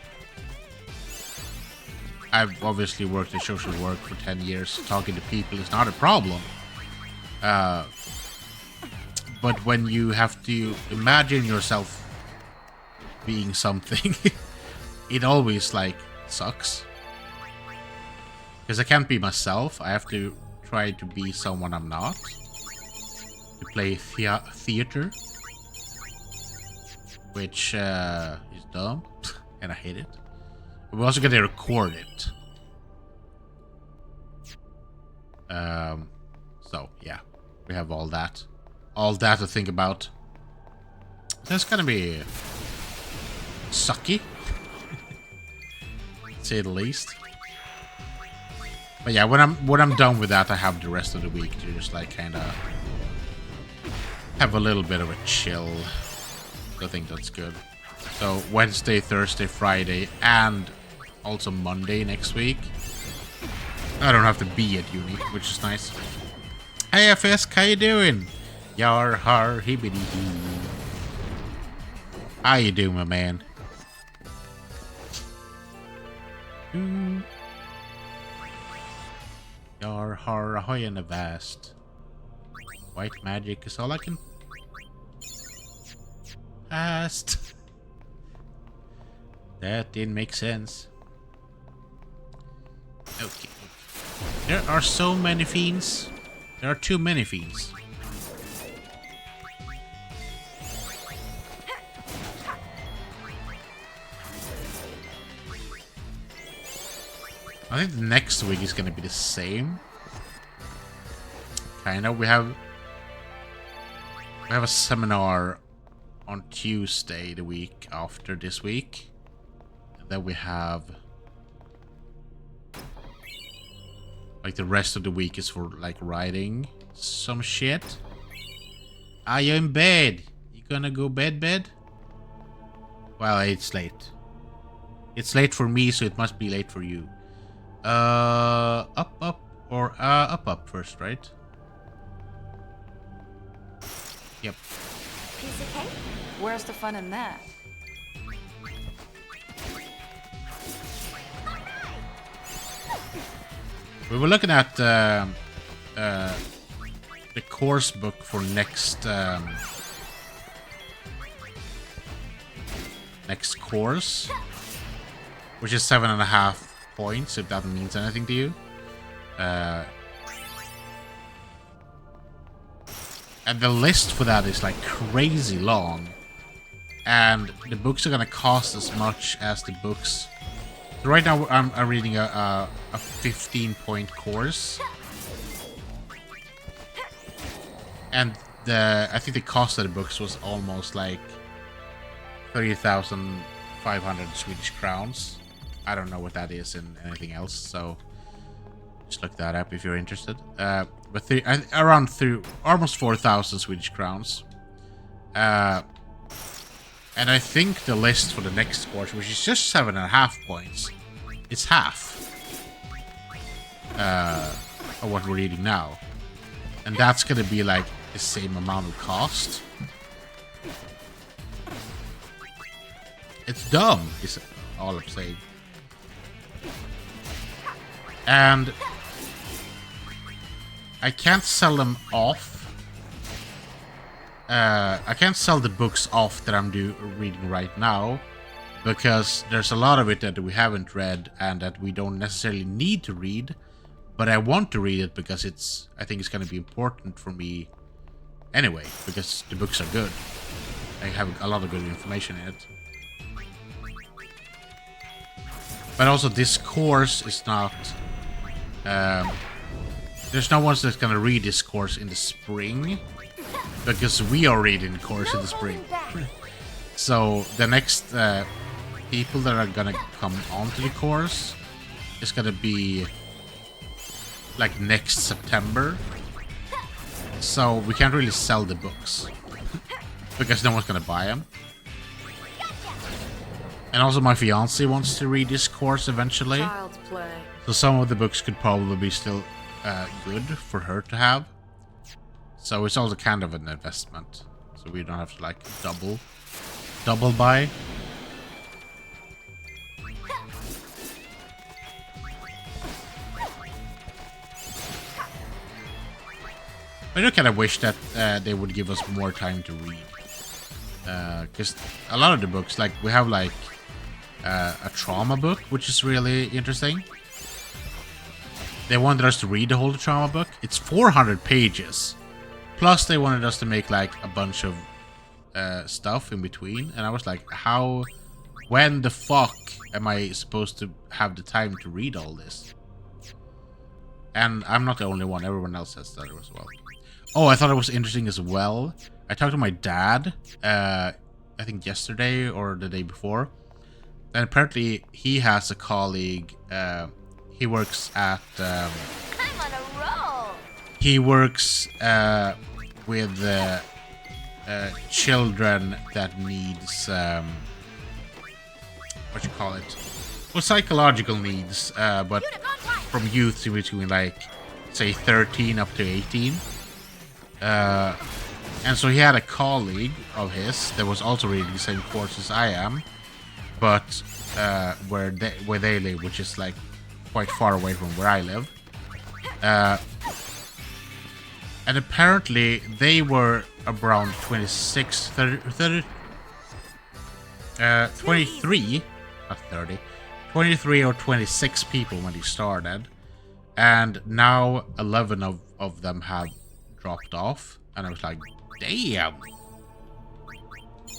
I've obviously worked in social work for 10 years. Talking to people is not a problem. But when you have to imagine yourself being something, it always, like, sucks. Because I can't be myself. I have to try to be someone I'm not. To play theater. Which is dumb. And I hate it. But we're also going to record it. So, yeah. We have all that. All that to think about. That's gonna be sucky, to say the least. But yeah, when I'm done with that, I have the rest of the week to just like kind of have a little bit of a chill. I think that's good. So Wednesday, Thursday, Friday, and also Monday next week, I don't have to be at uni, which is nice. Hey FS, how you doing? Yar har hibbity hoo. How you doing, my man? Yar har ahoy in the vast. White magic is all I can past. That didn't make sense. Okay. There are so many fiends. There are too many fiends. I think the next week is gonna be the same. Kinda. We have a seminar on Tuesday the week after this week. Then we have like the rest of the week is for like writing some shit. Are you in bed? You gonna go bed? Well, it's late. It's late for me, so it must be late for you. Up or up first, right? Yep. Piece of cake? Where's the fun in that? We were looking at the course book for next next course, which is 7.5 points, if that means anything to you. And the list for that is like crazy long, and the books are gonna cost as much as the books. So right now I'm reading a 15-point course, and I think the cost of the books was almost like 30,500 Swedish crowns. I don't know what that is in anything else, so just look that up if you're interested. But around almost 4,000 Swedish crowns. And I think the list for the next course, which is just 7.5 points, is half of what we're reading now. And that's gonna be like the same amount of cost. It's dumb, is all I'm saying. And I can't sell them off. I can't sell the books off that I'm reading right now, because there's a lot of it that we haven't read and that we don't necessarily need to read, but I want to read it because I think it's going to be important for me anyway, because the books are good. I have a lot of good information in it. But also this course is not... there's no one that's going to read this course in the spring, because we are reading the course in the spring. So the next people that are going to come onto the course is going to be like next September. So we can't really sell the books because no one's going to buy them. And also my fiance wants to read this course eventually. Child's play. So some of the books could probably be still good for her to have. So it's also kind of an investment. So we don't have to like double buy. I do kind of wish that they would give us more time to read. Because a lot of the books, like we have like a trauma book, which is really interesting. They wanted us to read the whole trauma book. It's 400 pages. Plus they wanted us to make like a bunch of stuff in between. And I was like, when the fuck am I supposed to have the time to read all this? And I'm not the only one. Everyone else has that as well. Oh, I thought it was interesting as well. I talked to my dad, I think yesterday or the day before. And apparently he has a colleague, he works at... I'm on a roll. He works with children that needs... what you call it? Well, psychological needs, but from youth in between like, say, 13 up to 18. And so he had a colleague of his that was also reading the same course as I am, but where they live, which is like quite far away from where I live. And apparently they were around 23, not 30, 23 or 26 people when he started, and now 11 of them have dropped off. And I was like, damn.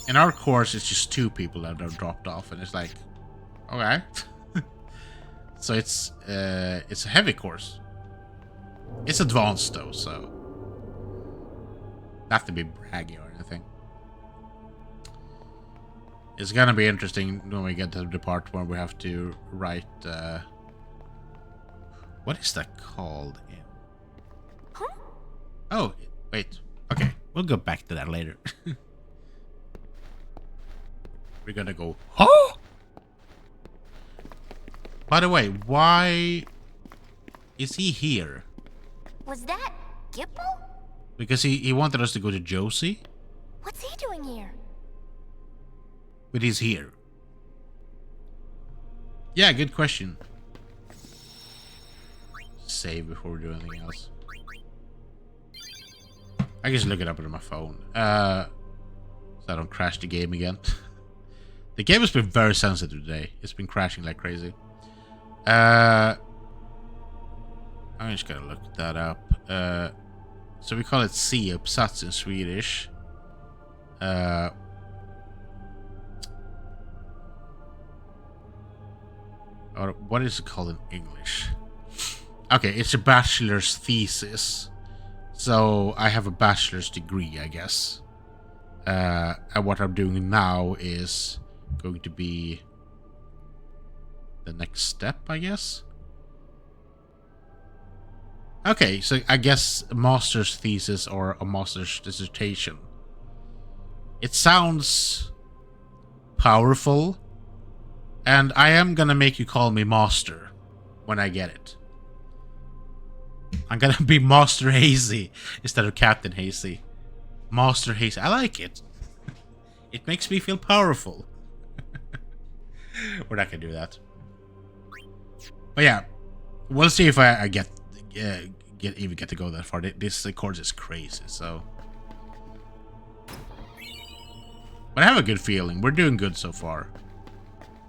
In our course, it's just 2 people that have dropped off, and it's like, okay. So it's a heavy course. It's advanced though, so not to be braggy or anything. It's gonna be interesting when we get to the part where we have to write. What is that called? Huh? Oh, wait. Okay, we'll go back to that later. We're gonna go. Huh? By the way, why is he here? Was that Gipple? Because he wanted us to go to Josie, What's he doing here? but he's here. Yeah, good question. Save before we do anything else. I can just look it up on my phone. So I don't crash the game again. The game has been very sensitive today. It's been crashing like crazy. I'm just gonna look that up. So we call it C, uppsats in Swedish. Or what is it called in English? Okay, it's a bachelor's thesis. So I have a bachelor's degree, I guess. And what I'm doing now is going to be the next step, I guess. Okay, so I guess a master's thesis or a master's dissertation. It sounds powerful, and I am gonna make you call me master when I get it. I'm gonna be Master Hazy instead of Captain Haasy. Master Hazy, I like it. It makes me feel powerful. We're not gonna do that. But yeah, we'll see if I get to go that far. This course is crazy, so. But I have a good feeling. We're doing good so far,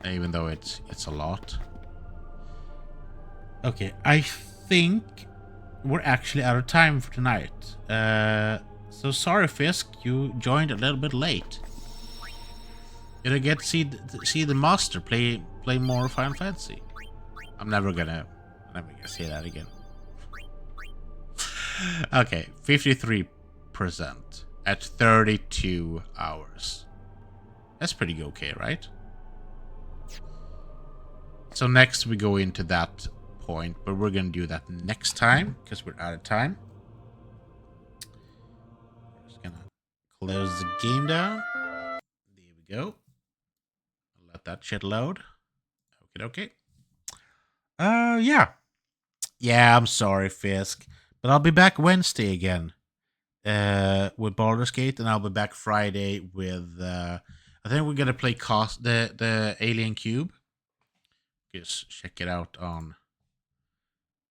even though it's a lot. Okay, I think we're actually out of time for tonight. So sorry, Fisk, you joined a little bit late. You don't get to see the master play more Final Fantasy. I'm never gonna say that again. Okay, 53% at 32 hours. That's pretty okay, right? So next we go into that point, but we're gonna do that next time because we're out of time. Just gonna close the game down. There we go. Let that shit load. Okay. Yeah, I'm sorry, Fisk, but I'll be back Wednesday again with Baldur's Gate, and I'll be back Friday with I think we're gonna play the Alien Cube. Just check it out on